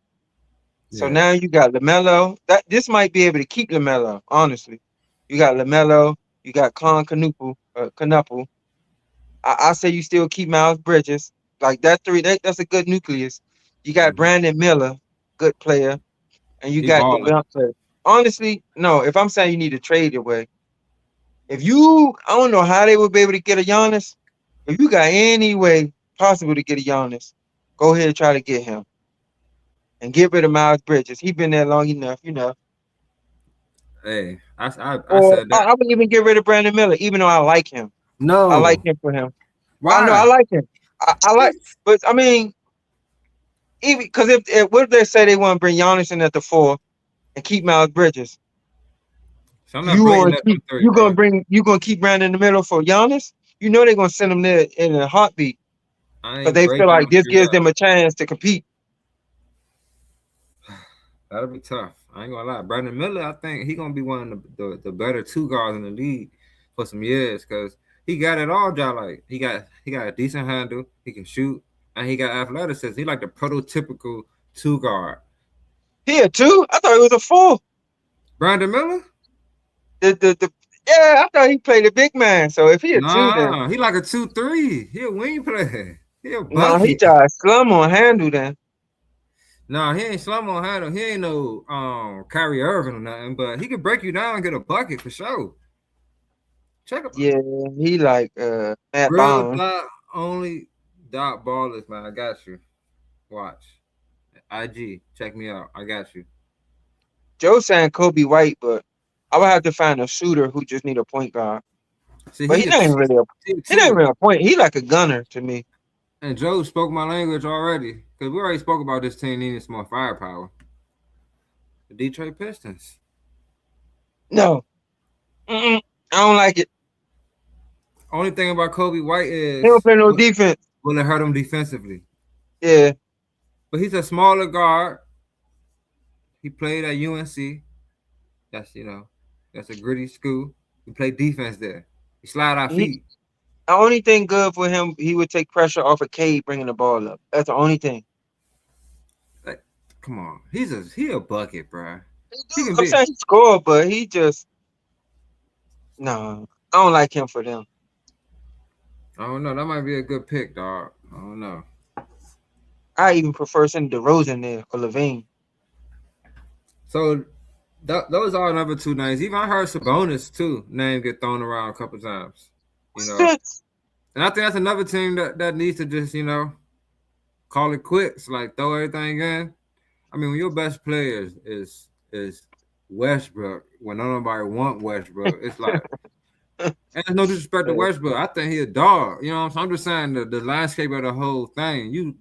So Yeah. now you got LaMelo. This might be able to keep LaMelo. Honestly, you got LaMelo. You got Canuple. I say you still keep Miles Bridges. Like that three. That's a good nucleus. You got Mm-hmm. Brandon Miller, good player, and you He got balling. Devontae. Honestly, no. If I'm saying you need to trade away, I don't know how they would be able to get a Giannis. If you got any way possible to get a Giannis, go ahead and try to get him and get rid of Miles Bridges. He's been there long enough. Hey, I Or said I that. would even get rid of Brandon Miller, even though I like him. I like No. him for him. I know I Why? like him. I like, but I mean, even because if what if they say they want to bring Giannis in at the 4 and keep Miles Bridges, So I'm not bringing that them three, bro. you gonna keep Brandon in the middle for Giannis? You know they're gonna send him there in a heartbeat I because ain't they feel breaking like them this three gives up. them a chance to compete. That'll be tough. I ain't gonna lie. Brandon Miller, I think he gonna be one of the better two guards in the league for some years because he got it all. Job like he got a decent handle. He can shoot and he got athleticism. He like the prototypical two guard. He a two? I thought he was a four. Brandon Miller? The yeah, I thought he played a big man. So if he a two, then Nah, he like a 2-3. He a wing player. He a no, he bucket. just slum on handle then. Nah, he ain't slum on handle. He ain't no Kyrie Irving or nothing, but he can break you down and get a bucket for sure. Check him. Yeah, he like Matt Real Bond. dot only dot ballers, man. I got you. Watch. IG. Check me out. I got you. Joe saying Kobe White, but I would have to find a shooter who just need a point guard. See, But he a he not really a point. He like a gunner to me. and Joe spoke my language already. Because we already spoke about this team needing some more firepower. The Detroit Pistons. No, I don't like it. Only thing about Kobe White is He don't play no defense. will it hurt him defensively? Yeah, But he's a smaller guard. He played at UNC. That's a gritty school. He played defense there. He slide our feet. the only thing good for him, he would take pressure off of Cade bringing the ball up. That's the only thing. Like, come on, he a bucket, bro. I'm saying he scored, but he just no. I don't like him for them. I don't know. That might be a good pick, dog. I don't know. I even prefer sending DeRozan there or Levine. So those are number two names. Even I heard Sabonis too. Name get thrown around a couple times. And I think that's another team that needs to just call it quits. Like throw everything in. I mean, when your best player is Westbrook, when nobody want Westbrook, it's like. And there's no disrespect to Westbrook. I think he a dog. You know what I'm saying? I'm just saying the landscape of the whole thing. You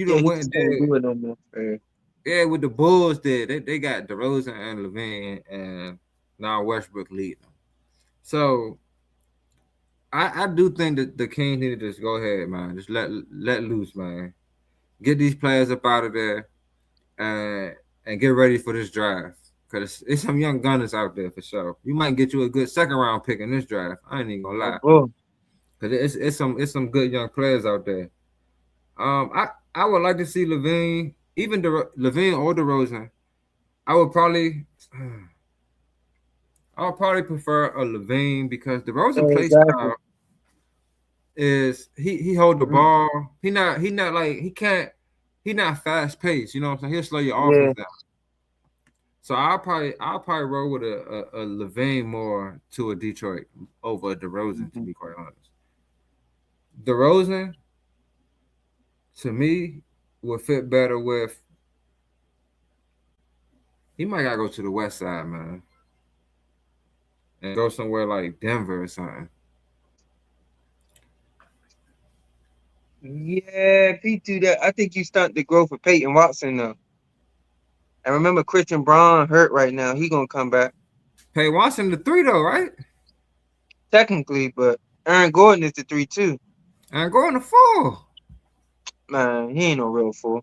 don't went and did. Yeah, with the Bulls did. They got DeRozan and Levine and now Westbrook leading them. So I do think that the Kings need to just go ahead, man. Just let loose, man. Get these players up out of there and get ready for this draft. Because it's some young gunners out there for sure. You might get you a good second round pick in this draft. I ain't even gonna lie. Because it's some good young players out there. I would like to see Levine, even Levine or DeRozan. I would probably prefer a Levine because DeRozan play style is he hold the ball. He not fast paced. You know what I'm saying? He'll slow your offense down. So I'll probably roll with a Levine more to a Detroit over a DeRozan, to be quite honest. DeRozan, to me, would fit better with. He might gotta go to the West Side, man, and go somewhere like Denver or something. Yeah, if he do that, I think you stunt the growth of Peyton Watson though. And remember, Christian Braun hurt right now. He gonna come back. Peyton Watson the 3 though, right? Technically, but Aaron Gordon is the 3 too. And going to 4. Man, he ain't no real 4.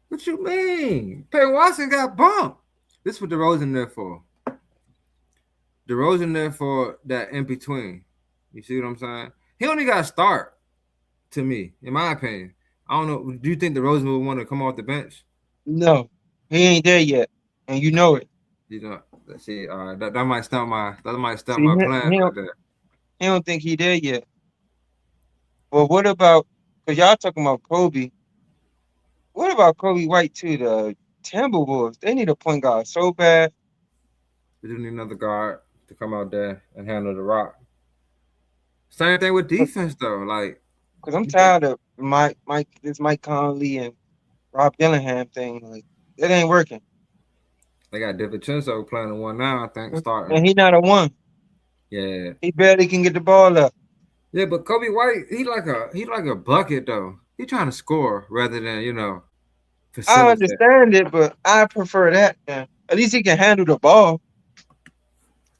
What you mean? Peyton Watson got bumped. This is what DeRozan there for. DeRozan there for that in between. You see what I'm saying? He only got to start, to me, in my opinion. I don't know. Do you think DeRozan would want to come off the bench? No, he ain't there yet, and you know it. Let's see. That might stop my plan right there. He don't think he there yet. Well, what about? Because y'all talking about Kobe. What about Kobe White too? The Timberwolves. They need a point guard so bad. They do need another guard to come out there and handle the rock. Same thing with defense though. Like, because I'm tired of Mike Conley and Rob Dillingham thing. Like, it ain't working. They got DiVincenzo playing the 1 now, I think, starting. And he not a 1. Yeah. He barely can get the ball up. Yeah, but Kobe White, he like a bucket though. He trying to score rather than facilitate. I understand it, but I prefer that. Man. At least he can handle the ball.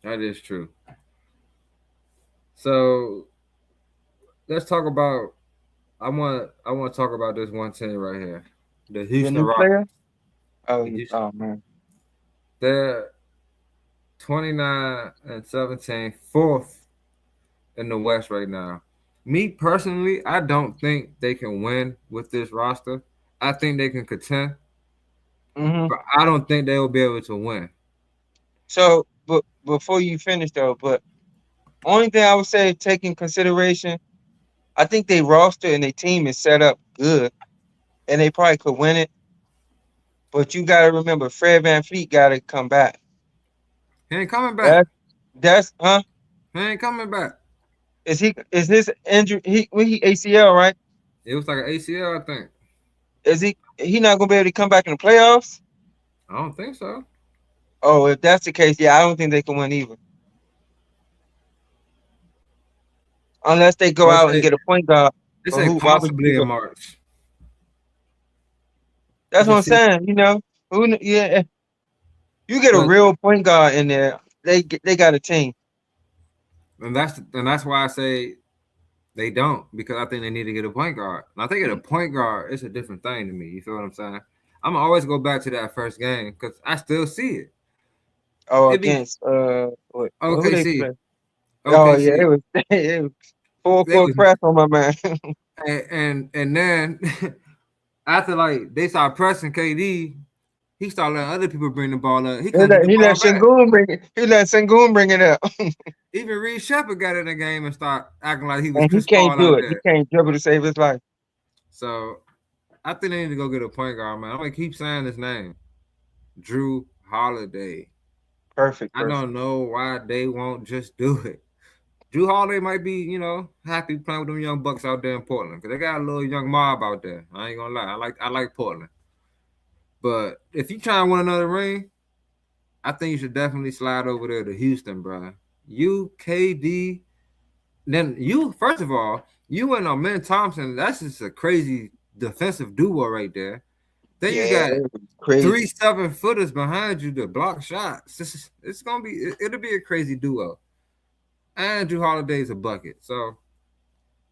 That is true. So let's talk about. I want to talk about this one team right here, the Houston Rockets. Oh man. They're 29-17, fourth in the West right now. Me personally, I don't think they can win with this roster. I think they can contend, Hmm. but I don't think they will be able to win. So, but before you finish though, but only thing I would say, take in consideration, I think they roster and their team is set up good, and they probably could win it. But you got to remember, Fred VanVleet got to come back. He ain't coming back. That that's huh? He ain't coming back. Is his injury? He ACL, right? It was like an ACL, I think. Is he not gonna be able to come back in the playoffs? I don't think so. Oh, if that's the case, yeah, I don't think they can win either. Unless they go Or out and get a point guard. they But say who? Why would you possibly do in that? March. You That's what can I'm see, saying. Yeah, you get a but real point guard in there. They got a team. and that's why I say they don't, because I think they need to get a point guard. And I think at a point guard, it's a different thing to me. You feel what I'm saying? I'm gonna always go back to that first game because I still see it. Oh, It be against who they OKC, play? Oh yeah, OKC. it was full They court was press on my man. and then after like they start pressing KD, he started letting other people bring the ball up. He He couldn't get let, the he let ball back. Sengun bring it. He let Sengun bring it up, Even Reed Shepard got in the game and start acting like he was and he Chris can't Paul do out it. He there. can't dribble to save his life. So I think they need to go get a point guard, man. I'm gonna keep saying his name, Drew Holiday. Perfect, I perfect. don't know why they won't just do it. Drew Holiday might be, happy playing with them young bucks out there in Portland because they got a little young mob out there. I ain't gonna lie, I like Portland. But if you try and win another ring, I think you should definitely slide over there to Houston, bro. UKD. Then you, first of all, you and Amen Thompson. That's just a crazy defensive duo right there. Then you Yeah, got it was crazy. 3 7-footers behind you to block shots. It's gonna be. It'll be a crazy duo. And Drew Holiday's a bucket. So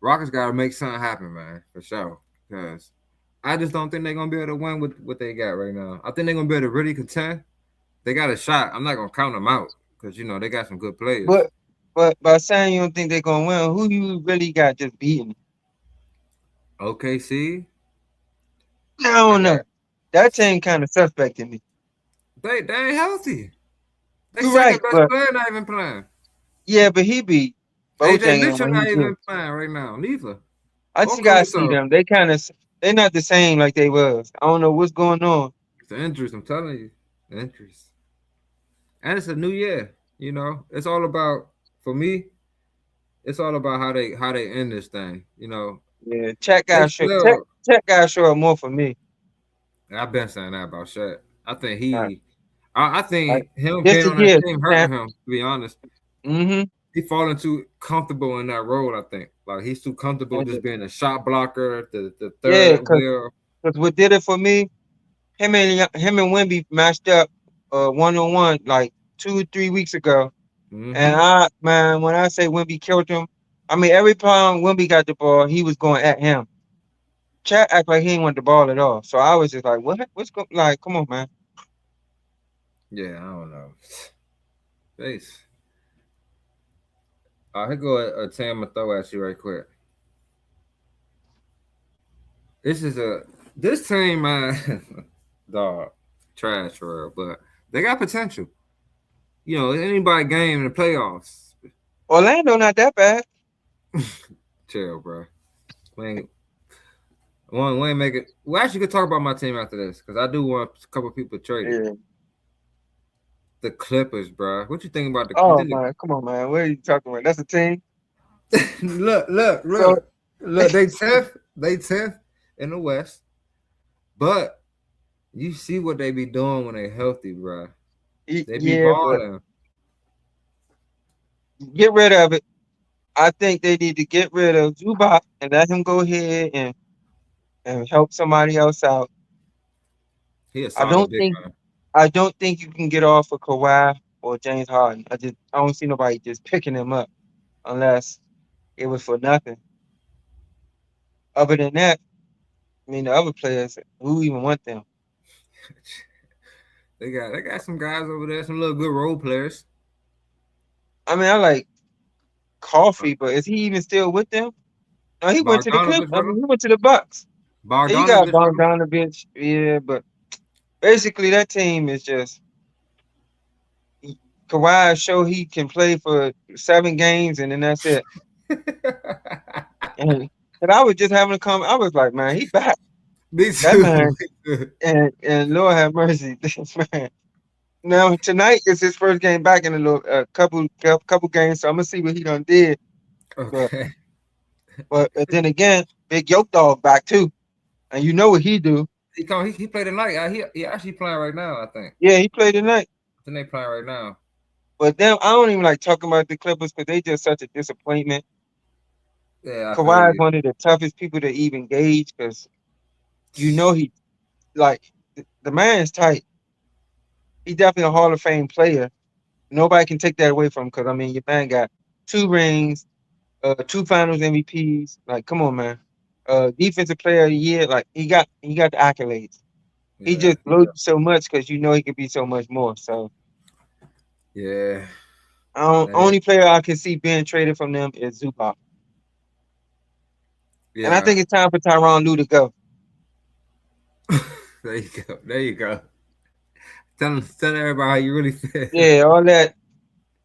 Rockets gotta make something happen, man, for sure. Because I just don't think they're gonna be able to win with what they got right now. I think they're gonna be able to really contend. They got a shot. I'm not gonna count them out because they got some good players. But by saying you don't think they're gonna win, who you really got just beating? OKC, I I don't know. got That team kind of suspect to me. they ain't healthy. They You're second right, best but player not even playing. yeah, but he beat AJ Bojang Mitchell when he not good. even playing right now, neither. I Or just gotta see Caruso. them. They're not the same like they was. I don't know what's going on. It's the injuries, I'm telling you. The injuries. And it's a new year. It's all about, for me, it's all about how they end this thing. Yeah, They still check guys show up more for me. I've been saying that about Shaq. I think Right, I right. think him This being is on that year. team hurting him, to be honest. Mm-hmm. He falling too comfortable in that role, I think. Like he's too comfortable just being a shot blocker, the Yeah, third wheel. cause what did it for me? Him and Wimby matched up 1-on-1 like 2 or 3 weeks ago. And Mm-hmm. when I say Wimby killed him, I mean every time Wimby got the ball, he was going at him. Chat act like he didn't want the ball at all. So I was just like, what? What's going? Like, come on, man. Yeah, I don't know. Face. Here go a Tam throw at you right quick. This team, man, dog, trash for real, but they got potential. Anybody game in the playoffs. Orlando not that bad. Chill, bro. We ain't, we ain't make it. We actually could talk about my team after this because I do want a couple people traded. Yeah. The Clippers, bro. What you think about the? You Oh think man, come on, man. What are you talking about? That's a team. look, look, So look, look. They tenth in the West, but you see what they be doing when they healthy, bro. They be yeah, but balling. get rid of it. I think they need to get rid of Zubac and let him go ahead and help somebody else out. He a I solid don't big think man. I don't think you can get off of Kawhi or James Harden. I don't see nobody just picking him up unless it was for nothing. Other than that, I mean the other players, who even want them? They got some guys over there, some little good role players. I mean, I like Coffee, but is he even still with them? No, he went to the Clip. Bogdanovich, I bro. mean, he went to the Bucks. Yeah, you got Bogdanovich, bro. Bogdanovich. Yeah, but basically that team is just Kawhi show he can play for 7 games and then that's it. And I was just having a comment. I was like, man, he back. Me That too. man Me too. and Lord have mercy, this man. Now tonight is his first game back in a little couple games, so I'm gonna see what he done did. But Okay. but then again, Big Yoke Dog back too, and you know what he do. He played tonight. He actually playing right now, I think. Yeah, he played tonight. I think they playing right now. But them, I don't even like talking about the Clippers because they just such a disappointment. Yeah, I feel Kawhi is you. one of the toughest people to even gauge because you know he like the man is tight. He's definitely a Hall of Fame player. Nobody can take that away from him because I mean your man got 2 rings, 2 Finals MVPs. Like, come on, man. Defensive Player of the Year. Like he got the accolades. He Yeah. just blows you so much because you know he could be so much more. So Yeah. only player I can see being traded from them is Zubac. And I Yeah. think it's time for Tyronn Lue to go. There you go. There you go. Tell everybody how you really feel. Yeah, all that,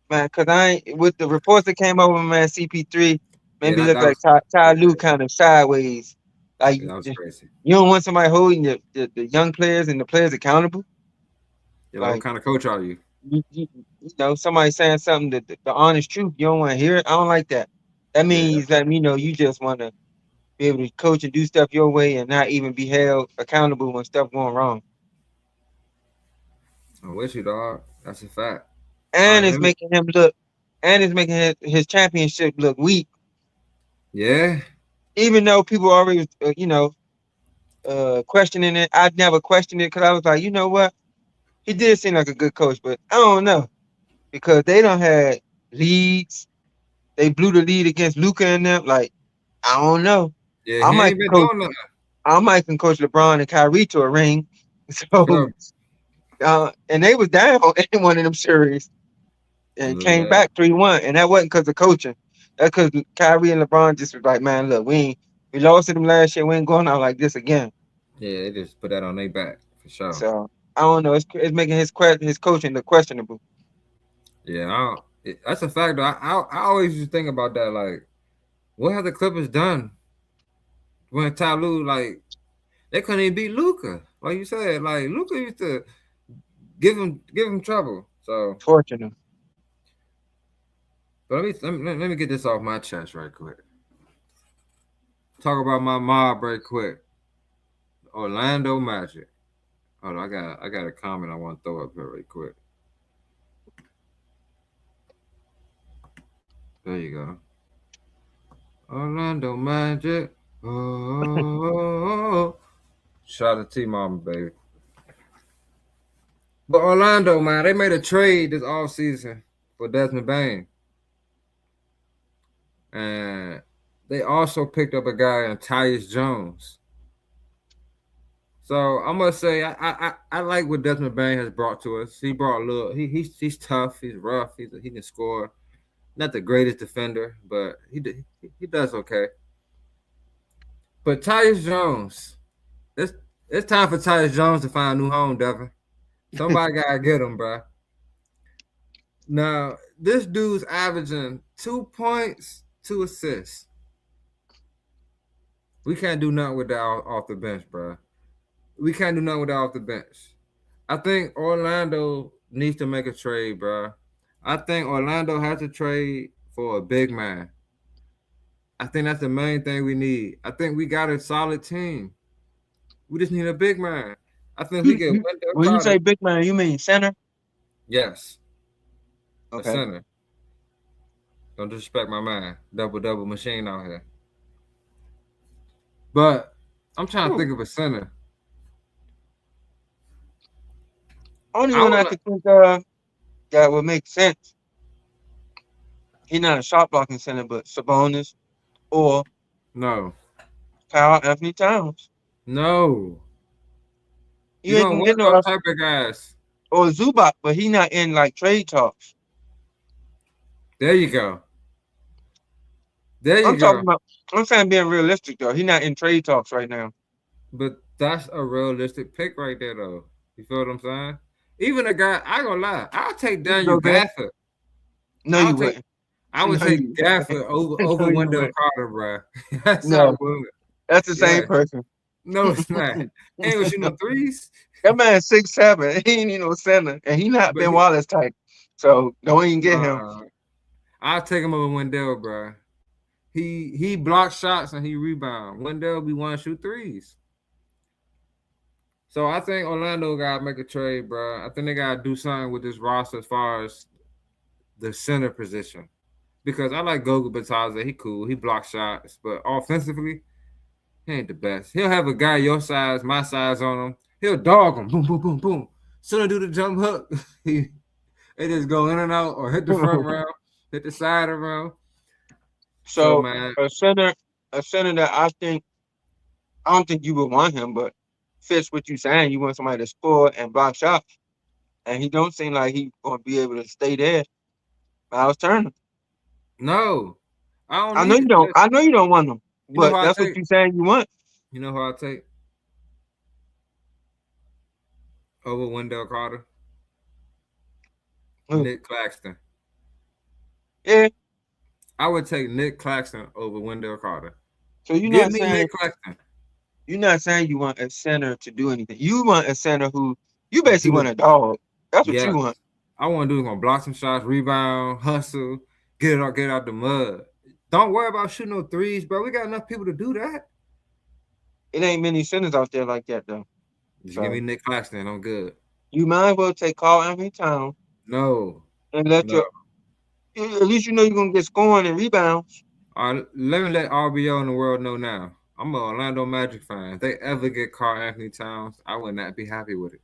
man. Because I ain't, with the reports that came over, man, CP3 Yeah, made me look that like was Ty yeah, Lue kind of sideways. Like, that was crazy. you don't want somebody holding the young players and the players accountable. Yeah, like what Like, kind of coach are you? you know, somebody saying something that the honest truth, you don't want to hear it. I don't like that. That Yeah. means that, you know, you just want to be able to coach and do stuff your way and not even be held accountable when stuff going wrong. I'm with you, dog. That's a fact. All And right, it's making him look, and it's making his championship look weak. yeah. Even though people already, questioning it, I'd never questioned it because I was like, you know what? He did seem like a good coach, but I don't know because they don't had leads. They blew the lead against Luca and them. Like, I don't know. Yeah, I he might ain't can been coach. doing nothing. I might can coach LeBron and Kyrie to a ring. So, Sure. and they was down in one of them series and came Yeah. back 3-1, and that wasn't because of coaching. That's because Kyrie and LeBron just was like, man, look, we lost to them last year. We ain't going out like this again. Yeah, they just put that on their back for sure. So I don't know. It's making his coaching look questionable. Yeah, that's a fact. Though. I always used to think about that. Like, what have the Clippers done when Ty Lue, like, they couldn't even beat Luca? Like you said, like Luca used to give him trouble. So, Fortunate. but let me get this off my chest right quick. Talk about my mob right quick. Orlando Magic. Hold on, I got a comment I want to throw up here right quick. There you go. Orlando Magic. Oh, shout out to T-Mama, baby. But Orlando, man, they made a trade this offseason for Desmond Bain. And they also picked up a guy in Tyus Jones. So I must say I like what Desmond Bain has brought to us. He brought a little he's tough, he's rough, he can score. Not the greatest defender, but he does okay. But Tyus Jones, it's time for Tyus Jones to find a new home, Devin. Somebody gotta get him, bro. Now, this dude's averaging 2 points, 2 assists. We can't do nothing with that off the bench, bro. We can't do nothing with that off the bench. I think Orlando needs to make a trade, bro. I think Orlando has to trade for a big man. I think that's the main thing we need. I think we got a solid team. We just need a big man. I think we get Wendell When you Carter. say big man, you mean center? Yes, a Okay. center. Don't disrespect my man. Double machine out here. But I'm trying to think of a center. Only I one I want to. could think of that would make sense. He's not a shot blocking center, but Sabonis or No, Carl Anthony Towns. no. You You ain't don't gonna want get no those type of guys. or Zubac, but he not in like trade talks. There you go. There you I'm talking go. about. I'm saying being realistic though. He not in trade talks right now. But that's a realistic pick right there, though. You feel what I'm saying? Even a guy, I ain't gonna lie, I'll take You Daniel go there? Gafford. No, I'll you take. wouldn't. I would No, take you. Gafford over No, you Wendell wouldn't. Carter, bro. That's how I No, would. that's the Yeah. same person. No, it's not. He ain't gonna shoot no threes. That man 6'7". He ain't even no center, and he not But Ben Wallace type. So don't even get him. uh, I'll take him over Wendell, bro. He blocks shots and he rebound. Wendell be want to shoot threes. So I think Orlando gotta make a trade, bro. I think they gotta do something with this roster as far as the center position. Because I like Goga Bataza. He cool. He blocks shots. But offensively, he ain't the best. He'll have a guy your size, my size on him. He'll dog him. Boom, boom, boom, boom. Soon do the jump hook. It just go in and out or hit the front round, hit the side around. So So man, a center that I don't think you would want him, but fits what you saying. You want somebody to score and block shots, and he don't seem like he gonna be able to stay there. Miles Turner. no. I don't I know need you it. don't. I know you don't want him, You know who but I that's what take? you saying you want. You know who I take over Wendell Carter? Who? Nick Claxton. Yeah. I would take Nick Claxton over Wendell Carter. So you're Give not me saying Nick Claxton. you want a center to do anything. You want a center who you Do basically want it. a dog. That's what you Yeah. want. I want to do is gonna block some shots, rebound, hustle, get out the mud. Don't worry about shooting no threes, bro. We got enough people to do that. It ain't many centers out there like that though. Just give me So Nick Claxton. I'm good. you might as well take Carl Anthony Town No, and let no. your at least you know you're gonna get scoring and rebounds. Let me let RBO in the world know now. I'm an Orlando Magic fan. If they ever get Carl Anthony Towns, I would not be happy with it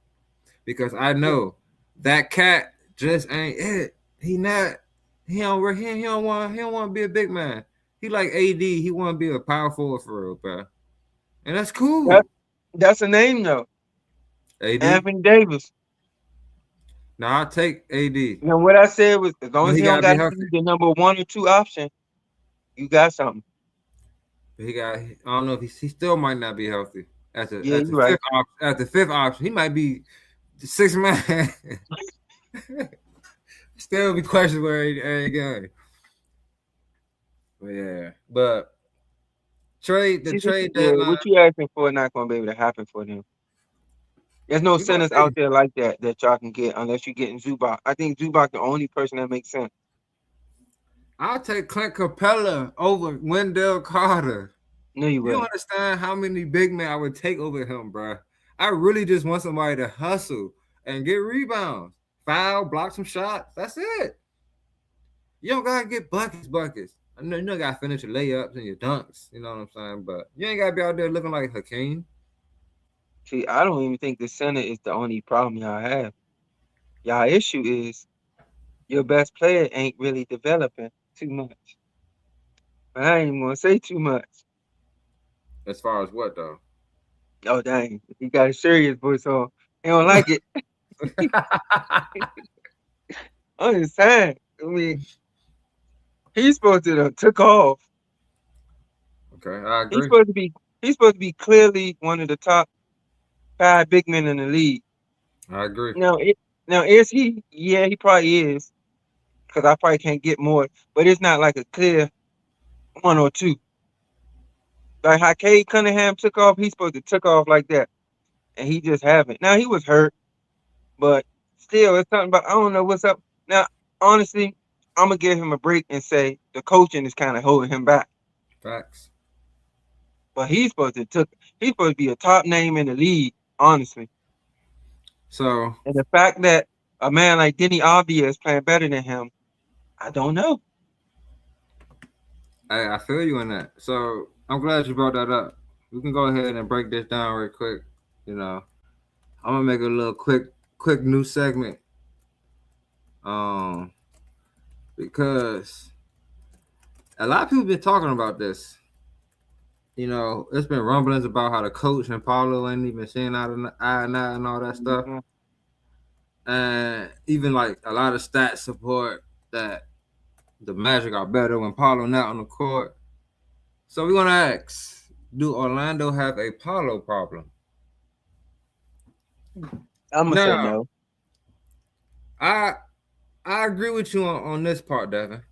because I know that cat just ain't it. He not. He don't want. He don't want to be a big man. He like AD. He want to be a power forward for real, bro. And that's That cool. that's a name though. AD. Anthony Davis. Now I take AD, Now what I said was as long but as he he don't gotta be got to be healthy. the number 1 or 2 option, you got something. But he got. I don't know if he still might not be healthy at Yeah, the you're right. fifth option. At the fifth option, he might be the sixth man. Still be questioned where he going. But yeah, but the trade Yeah, deadline. what you asking for not gonna be able to happen for them. There's no We gonna centers see. out there like that y'all can get unless you're getting Zubac. I think Zubac the only person that makes sense. I'll take Clint Capella over Wendell Carter. No, you You don't wouldn't. understand how many big men I would take over him, bro. I really just want somebody to hustle and get rebounds, foul, block some shots. That's it. You don't gotta get buckets. I know you don't gotta finish your layups and your dunks. You know what I'm saying? But you ain't gotta be out there looking like Hakeem. See, I don't even think the center is the only problem y'all have. Y'all issue is your best player ain't really developing too much. But I ain't even gonna say too much. As far as what though? Oh dang, he got a serious voice on. He don't like it. I'm just saying. I mean, he's supposed to have took off. Okay, I He's agree. supposed to be he's supposed to be clearly one of the top 5 big men in the league. I agree. Now, now is he? Yeah, he probably is. Because I probably can't get more, but it's not like a clear 1 or 2. Like how Cade Cunningham took off, he's supposed to took off like that, and he just haven't. Now he was hurt, but still, it's something about I don't know what's up. Now, honestly, I'm gonna give him a break and say the coaching is kind of holding him back. Facts. But he's supposed to be a top name in the league, honestly. So And the fact that a man like Denny Avdia is playing better than him, I don't know. I feel you in that. So I'm glad you brought that up. We can go ahead and break this down real quick. You know, I'm gonna make a little quick new segment. Um, because a lot of people been talking about this. You know, it's been rumblings about how the coach and Paulo ain't even seeing eye to eye and all that stuff. Mhm. and even like a lot of stats support that the Magic are better when Paolo not on the court. So we're gonna ask: do Orlando have a Paolo problem? I'm gonna say Now, no. I I agree with you on this part, Devin.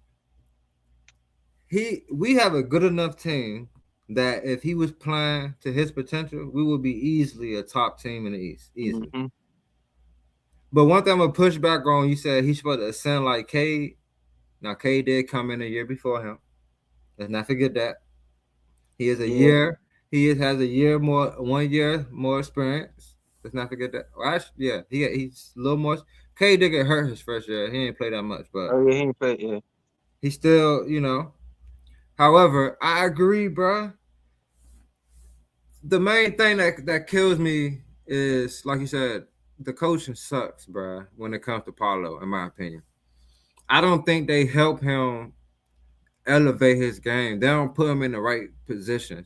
We have a good enough team that if he was playing to his potential, we would be easily a top team in the East, easily. Mm-hmm. But one thing I'm gonna push back on, you said he's supposed to ascend like Cade. Now Cade did come in a year before him. Let's not forget that. He is a Yeah. year. Has a year more, 1 year more experience. Let's not forget that. Well, actually, yeah, he's a little more. Cade did get hurt his first year. He didn't play that much, but Oh yeah, he ain't play. Yeah. he still, you know. However, I agree, bro. The main thing that kills me is, like you said, the coaching sucks, bro. When it comes to Paulo, in my opinion, I don't think they help him elevate his game. They don't put him in the right positions.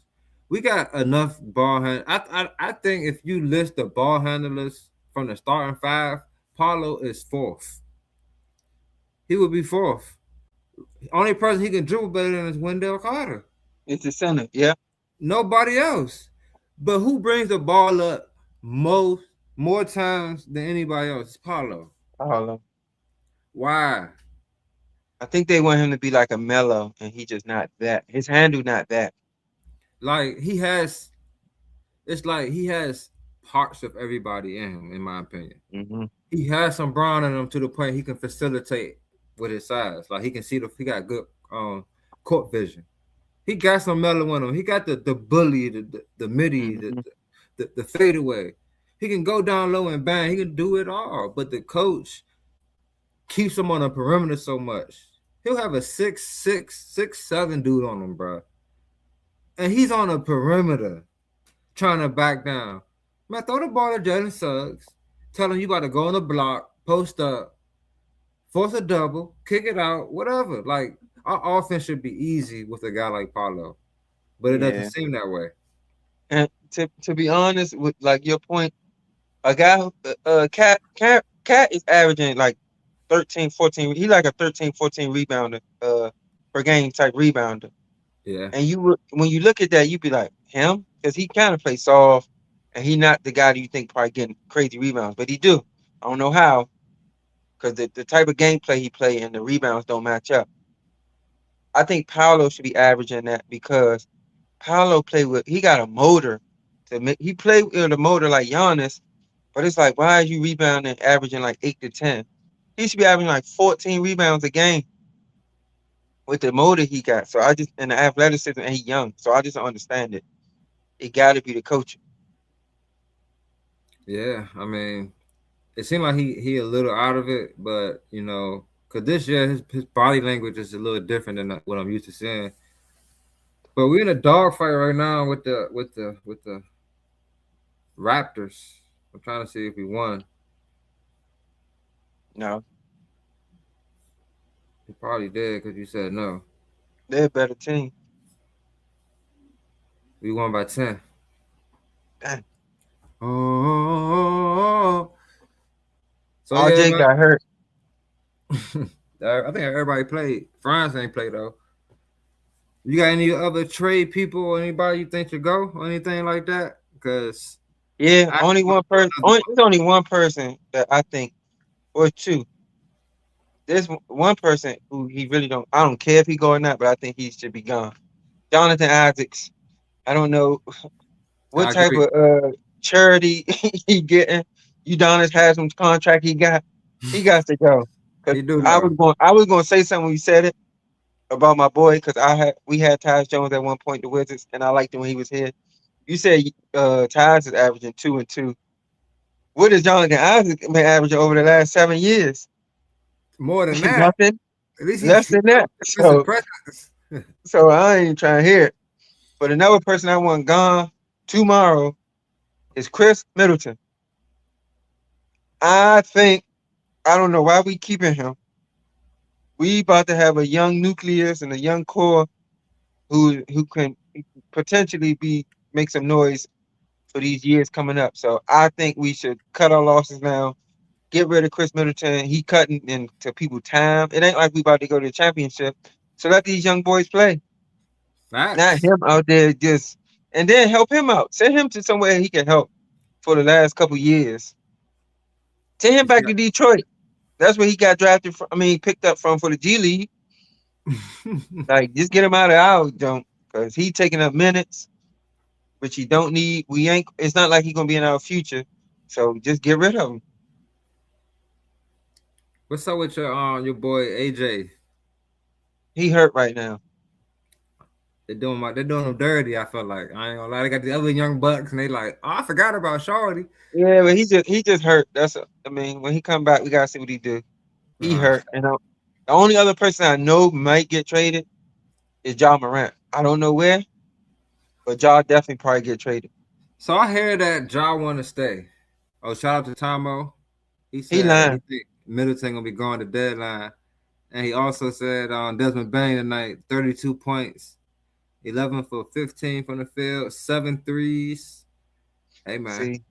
We got enough ball hand. I think if you list the ball handlers from the starting five, Paulo is fourth. He would be fourth. Only person he can dribble better than is Wendell Carter. It's the center. Yeah. Nobody else. But who brings the ball up more times than anybody else? It's Paulo. Paulo. Why? I think they want him to be like a Mellow, and he just not that. His handle not that. Like he has, it's like he has parts of everybody in him, in my opinion. Mm-hmm. He has some brawn in him to the point he can facilitate with his size. Like he got good court vision. He got some mellow in him. He got the bully, the midi, Mm-hmm. the fadeaway. He can go down low and bang. He can do it all. But the coach keeps him on the perimeter so much. He'll have a 6'6", 6'7" dude on him, bro. And he's on the perimeter trying to back down. Man, throw the ball to Jalen Suggs. Tell him you about to go on the block, post up, force a double, kick it out, whatever. Like, our offense should be easy with a guy like Paulo. But it doesn't Yeah. seem that way. And to be honest, with like your point, a guy who Cat is averaging like 13, 14. He like a 13, 14 rebounder per game type rebounder. Yeah. And when you look at that, you'd be like, him? Because he kind of plays soft, and he not the guy that you think probably getting crazy rebounds, but he do. I don't know how, because the type of gameplay he play and the rebounds don't match up. I think Paolo should be averaging that because Paolo he got a motor he play with a motor like Giannis, but it's like, why are you rebounding averaging like 8 to 10? He should be averaging like 14 rebounds a game with the motor he got. So and the athleticism, and he young. So I just don't understand it. It got to be the coaching. Yeah. I mean, it seemed like he a little out of it, but, you know, because this year his body language is a little different than what I'm used to seeing. But we're in a dogfight right now with the Raptors. I'm trying to see if we won. No, He probably did because you said no. they're a better team. We won by 10. Dang. Oh. So yeah, RJ got hurt. man. I think everybody played. France ain't played though. You got any other trade people or anybody you think should go or anything like that? Because Yeah, only one person. There's only one person that I think, or two. There's one person who he really don't. I don't care if he go or not, but I think he should be gone. Jonathan Isaacs. I don't know what I type agree. of charity he getting. Udonis has some contract he got. He got to go. Cause He do I though. was going. I was going to say something when you said it about my boy. Cause we had Tyus Jones at one point, the Wizards, and I liked him when he was here. You said Tyus is averaging 2 and 2. What has Jonathan Isaac been averaging over the last 7 years? More than that. Nothing. At least Less he than that. consistent presence. So I ain't trying to hear it. But another person I want gone tomorrow is Chris Middleton. I don't know why we keeping him. We about to have a young nucleus and a young core who can potentially make some noise for these years coming up. So I think we should cut our losses now get rid of Chris Middleton. He cutting into people time. It ain't like we about to go to the championship. So let these young boys play. Not Facts. him out there just and then help him out. Send him to somewhere he can help for the last couple years. Send him You see back to Detroit. That's where he got drafted from. I mean, picked up from for the G League. that? Like, just get him out of our junk because he taking up minutes, which he don't need. We ain't. It's not like he gonna be in our future. So just get rid of him. What's up with your boy AJ? He hurt right now. They're doing him dirty. I feel like I ain't gonna lie. They got the other young bucks, and they like, oh, I forgot about Shorty. Yeah, but he just hurt. I mean, when he come back, we gotta see what he do. He Uh, hurt, and the only other person I know might get traded is Ja Morant. I don't know where, but Ja definitely probably get traded. so I hear that Ja want to stay. Oh, shout out to Tomo. He He said he lying. think Middleton gonna be going to deadline, and he also said Desmond Bain tonight, 32 points, 11 for 15 from the field, 7 threes. Hey man, See,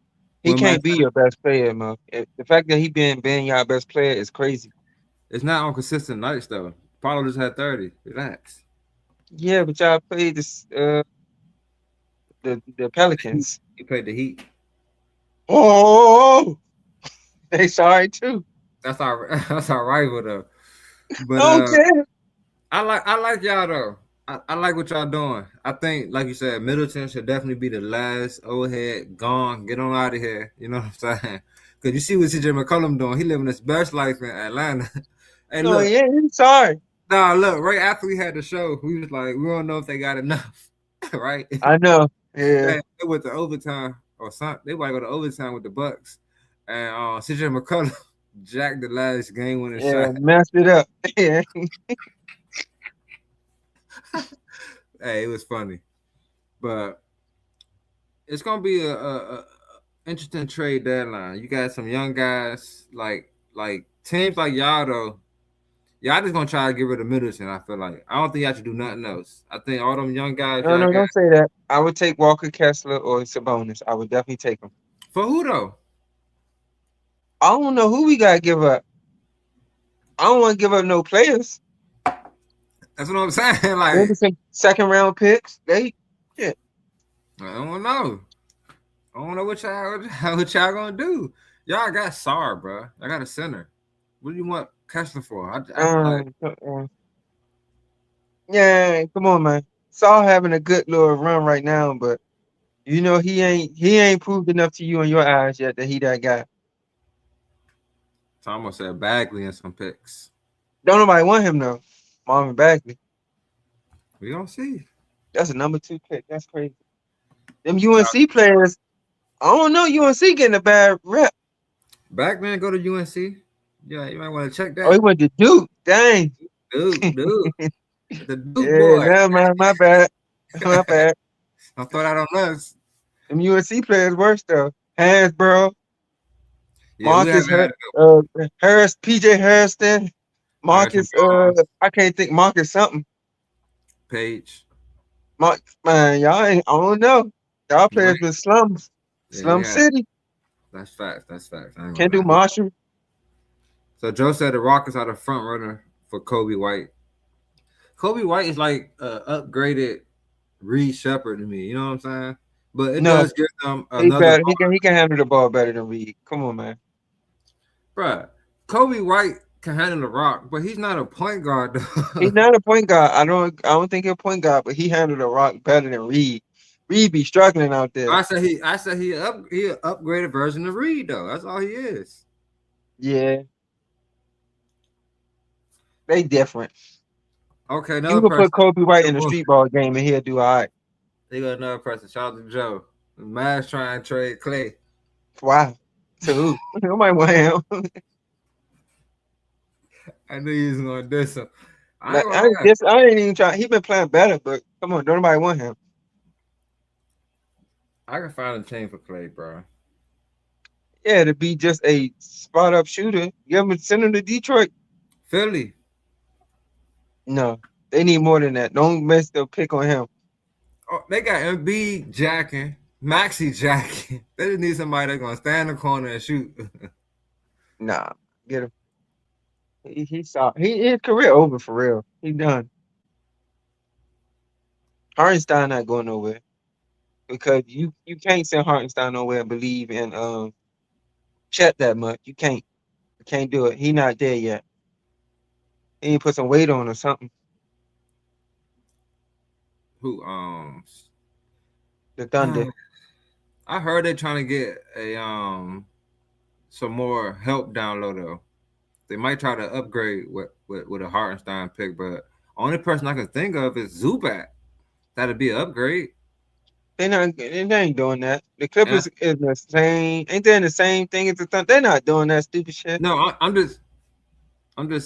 he when can't be your best player, man. The fact that he being y'all best player is crazy. it's not on consistent nights though. Paulo just had 30. Relax. Yeah, but y'all played the Pelicans. He played the Heat. Oh, they sorry too. That's our that's our rival though. But Okay. I like y'all though. I like what y'all doing. I think, like you said, Middleton should definitely be the last old head gone. Get on out of here. You know what I'm saying? Because you see what CJ McCollum doing. He living his best life in Atlanta. Hey, No, look. yeah, he's sorry. Nah, look. Right after we had the show, we was like, we don't know if they got enough, right? I know. Yeah. They went to overtime or something. They might go to overtime with the Bucks, and CJ McCollum jacked the last game winning Yeah, shot. messed it up. Yeah. Hey, it was funny, but it's gonna be a interesting trade deadline. You got some young guys like teams like y'all though. Y'all just gonna try to get rid of Middleton. I feel like I don't think y'all should do nothing else. I think all them young guys No, y'all no, got don't say that. I would take Walker Kessler or Sabonis. I would definitely take them. for who though? I don't know who we gotta give up. I don't want to give up no players. That's what I'm saying. Like Maybe some second round picks. I don't know. I don't know what y'all gonna do. Y'all got Sar, bro. I got a center. What do you want Kessler for? Yeah, come on, man. Saul having a good little run right now, but you know he ain't proved enough to you in your eyes yet that he that guy. So I almost said Bagley and some picks. Don't nobody want him though. Marvin Bagley. We gonna see. That's a number 2 pick. That's crazy. Them UNC players, I don't know. UNC getting a bad rep. Bagley go to UNC. Yeah, you might want to check that. Oh, he went to Duke. Dang. Dude. The Duke Yeah, boy. no, man, my bad. My bad. Don't throw that on us. Them UNC players worse though. Hansborough, Yeah, we Marcus haven't had Harris, PJ Harrison, Harrison Marcus, Barnes, I can't think Marcus something. Page. Man, y'all ain't, I don't know. Y'all Yeah, players been slums. we Slum had. City. That's facts. I ain't Can't gonna do lie. Marshall. So Joe said the Rockets are the front runner for Kobe White. Kobe White is like upgraded Reed Shepard to me. You know what I'm saying? But it No, does give them he another. better. He can handle the ball better than Reed. Come on, man. Bruh, Kobe White can handle the rock, but he's not a point guard. He's not a point guard. I don't think he's a point guard, but he handled the rock better than Reed. Reed be struggling out there. I said he an upgraded version of Reed though. That's all he is. Yeah, they different. Okay, You another can person. put Kobe White in a street ball game and he'll do all right. They got another person. Shout out to Joe. Mavs trying to trade Clay. Wow. To who? Nobody want him. I knew he was gonna do some. I Like, ain't gonna lie. I ain't even trying. He been playing better, but come on, don't nobody want him. I can find a team for Clay, bro. Yeah, to be just a spot up shooter. Send him to Detroit. Philly. No, they need more than that. Don't mess the pick on him. Oh, they got Embiid jacking, Maxi jacking. They just need somebody that's gonna stand in the corner and shoot. Nah, get him. He saw his career over for real. He done. Hartenstein not going nowhere because you can't send Hartenstein nowhere and believe in Chet that much. You can't do it. He not there yet. He need to put some weight on or something. Who The Thunder. I heard they're trying to get a some more help down low though. They might try to upgrade with a Hartenstein pick, but only person I can think of is Zubac. That'd be an upgrade. They ain't doing that. The Clippers is the same. Ain't they in the same thing as the Thunder? They're not doing that stupid shit. No, I'm just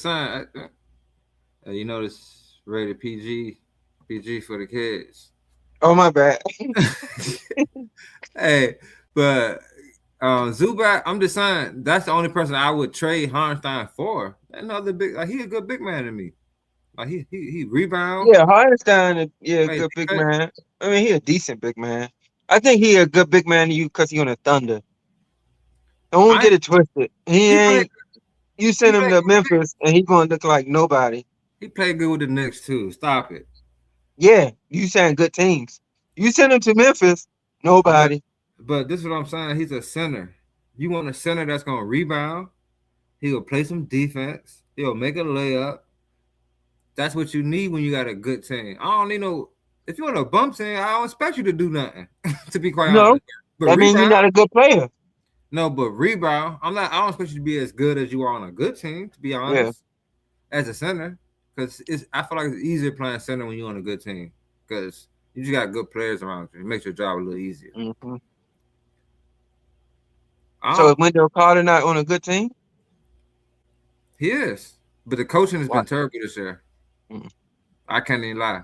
saying. You know this rated PG for the kids. Oh my bad. Hey, but Zubac, I'm just saying that's the only person I would trade Hartenstein for. Another big, like he a good big man to me. Like he rebound. Yeah, Hartenstein, Hey, good big man. I mean, he a decent big man. I think he a good big man to you because he on the Thunder. Don't get it twisted. He ain't. You send him to Memphis and he gonna look like nobody. He played good with the Knicks too. Stop it. Yeah, you saying good teams. You send him to Memphis, nobody. But this is what I'm saying. He's a center. You want a center that's gonna rebound. He'll play some defense. He'll make a layup. That's what you need when you got a good team. I don't need no. If you want a bump team, I don't expect you to do nothing. To be quite honest. But I mean, you're not a good player. No, but rebound. I don't expect you to be as good as you are on a good team. To be honest, as a center, because I feel like it's easier playing center when you're on a good team because you just got good players around you. It makes your job a little easier. Mm-hmm. So is Wendell Carter not on a good team? He is, but the coaching has been terrible this year. Mm-hmm. I can't even lie.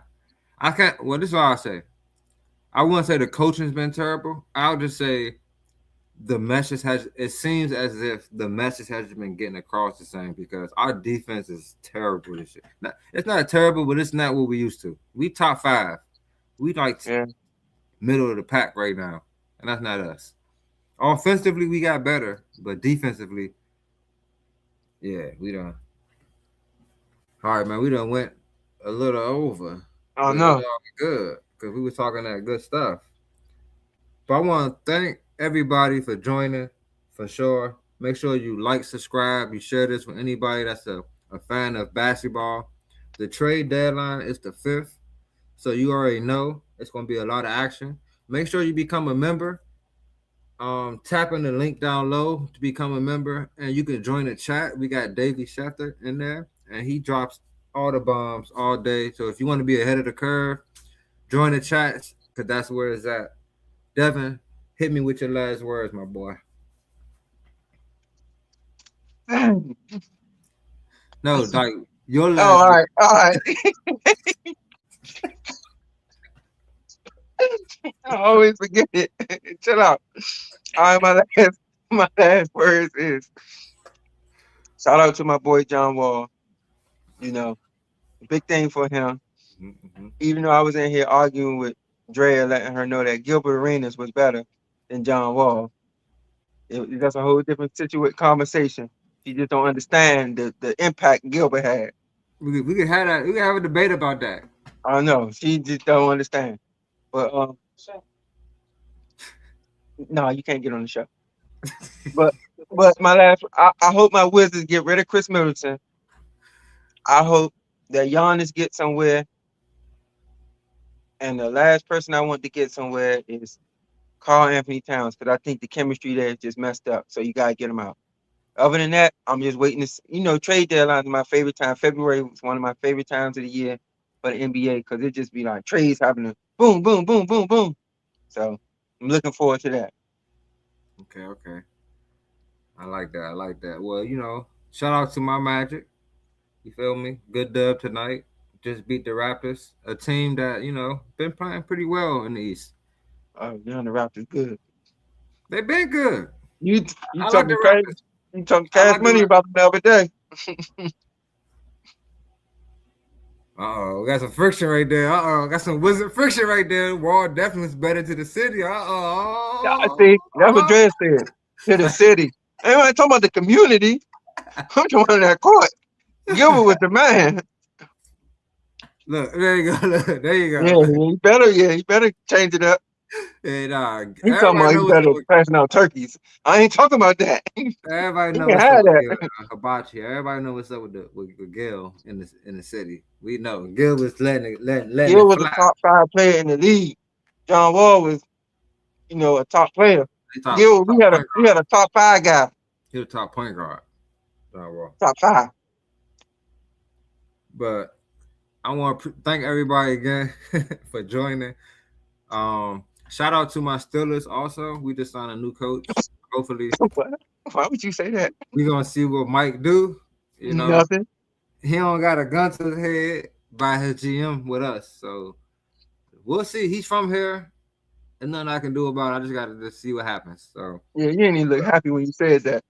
Well, this is what I'll say. I wouldn't say the coaching's been terrible. I'll just say the message it seems as if the message hasn't been getting across the same because our defense is terrible this year. It's not terrible, but it's not what we used to. We top 5. We like middle of the pack right now, and that's not us. Offensively, we got better, but defensively, we done. All right, man, we done went a little over. Oh, no. Good, because we were talking that good stuff. But I want to thank everybody for joining, for sure. Make sure you like, subscribe, you share this with anybody that's a fan of basketball. The trade deadline is the 5th, so you already know it's going to be a lot of action. Make sure you become a member. Tapping the link down low to become a member, and you can join the chat. We got Davey Schefter in there, and he drops all the bombs all day. So if you want to be ahead of the curve, join the chat because that's where it's at. Devin, hit me with your last words, my boy. No, like your last. Oh, all right. I always forget it. Chill out. All right, my last words is shout out to my boy John Wall. You know, big thing for him. Mm-hmm. Even though I was in here arguing with Drea, letting her know that Gilbert Arenas was better than John Wall. That's a whole different conversation. You just don't understand the impact Gilbert had. We could have that. We could have a debate about that. I know. She just don't understand. But no, you can't get on the show. but my last, I hope my Wizards get rid of Chris Middleton. I hope that Giannis gets somewhere. And the last person I want to get somewhere is Karl Anthony Towns because I think the chemistry there is just messed up. So you gotta get him out. Other than that, I'm just waiting to trade deadline is my favorite time. February was one of my favorite times of the year for the NBA because it just be like trades happening. Boom, boom, boom, boom, boom. So I'm looking forward to that. Okay. I like that. Well, shout out to my Magic. You feel me? Good dub tonight. Just beat the Raptors, a team that, been playing pretty well in the East. Oh, the Raptors good. They've been good. You talking crazy? You talking cash money about them the other day. We got some friction right there. Got some Wizard friction right there. Wall definitely is better to the city. Yeah, see, that's what Dre said. To the city. Everybody talking about the community. I'm talking about that court. Gilbert was the man. Look, there you go. Look, there you go. Yeah, he better change it up. Hey, dog. He talking about he better passing out turkeys. I ain't talking about that. Everybody know can what's have up with that. Hibachi. Everybody know what's up with Gil in the city. We know Gil was letting Gil it was fly. a top 5 player in the league. John Wall was, a top player. Gil, we had a top 5 guy. He was top point guard. John Wall. Top 5. But I want to thank everybody again for joining. Shout out to my Steelers also. We just signed a new coach. Hopefully. Why would you say that? We're going to see what Mike do. Nothing. He don't got a gun to his head by his GM with us. So we'll see. He's from here. There's nothing I can do about it. I just got to see what happens. So yeah, you didn't even look happy when you said that.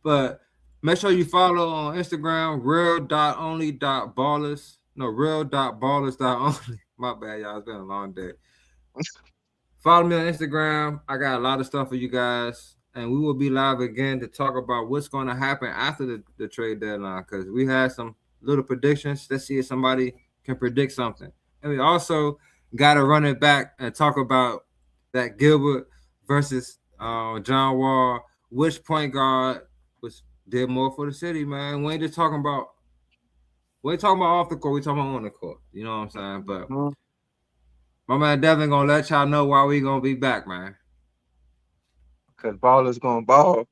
But make sure you follow on Instagram, real.only.ballers. No, real.ballers.only. My bad, y'all. It's been a long day. Follow me on Instagram. I got a lot of stuff for you guys. And we will be live again to talk about what's going to happen after the trade deadline. Because we had some little predictions. Let's see if somebody can predict something. And we also got to run it back and talk about that Gilbert versus John Wall. Which point guard did more for the city, man? We ain't just talking about off the court. We talking about on the court. You know what I'm saying? But my man Devin gonna let y'all know why we gonna be back, man. Because ballers gonna ball.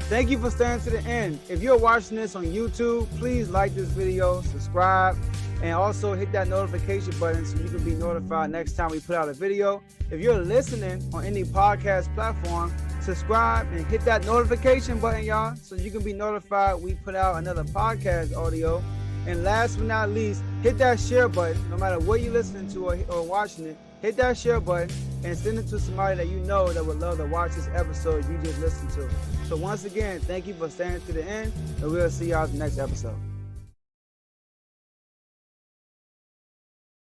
Thank you for staying to the end. If you're watching this on YouTube, please like this video, subscribe, and also hit that notification button so you can be notified next time we put out a video. If you're listening on any podcast platform, subscribe and hit that notification button, y'all, so you can be notified we put out another podcast audio. And last but not least, hit that share button. No matter what you're listening to or watching it, hit that share button and send it to somebody that you know that would love to watch this episode you just listened to. So once again, thank you for staying to the end, and we'll see y'all in the next episode.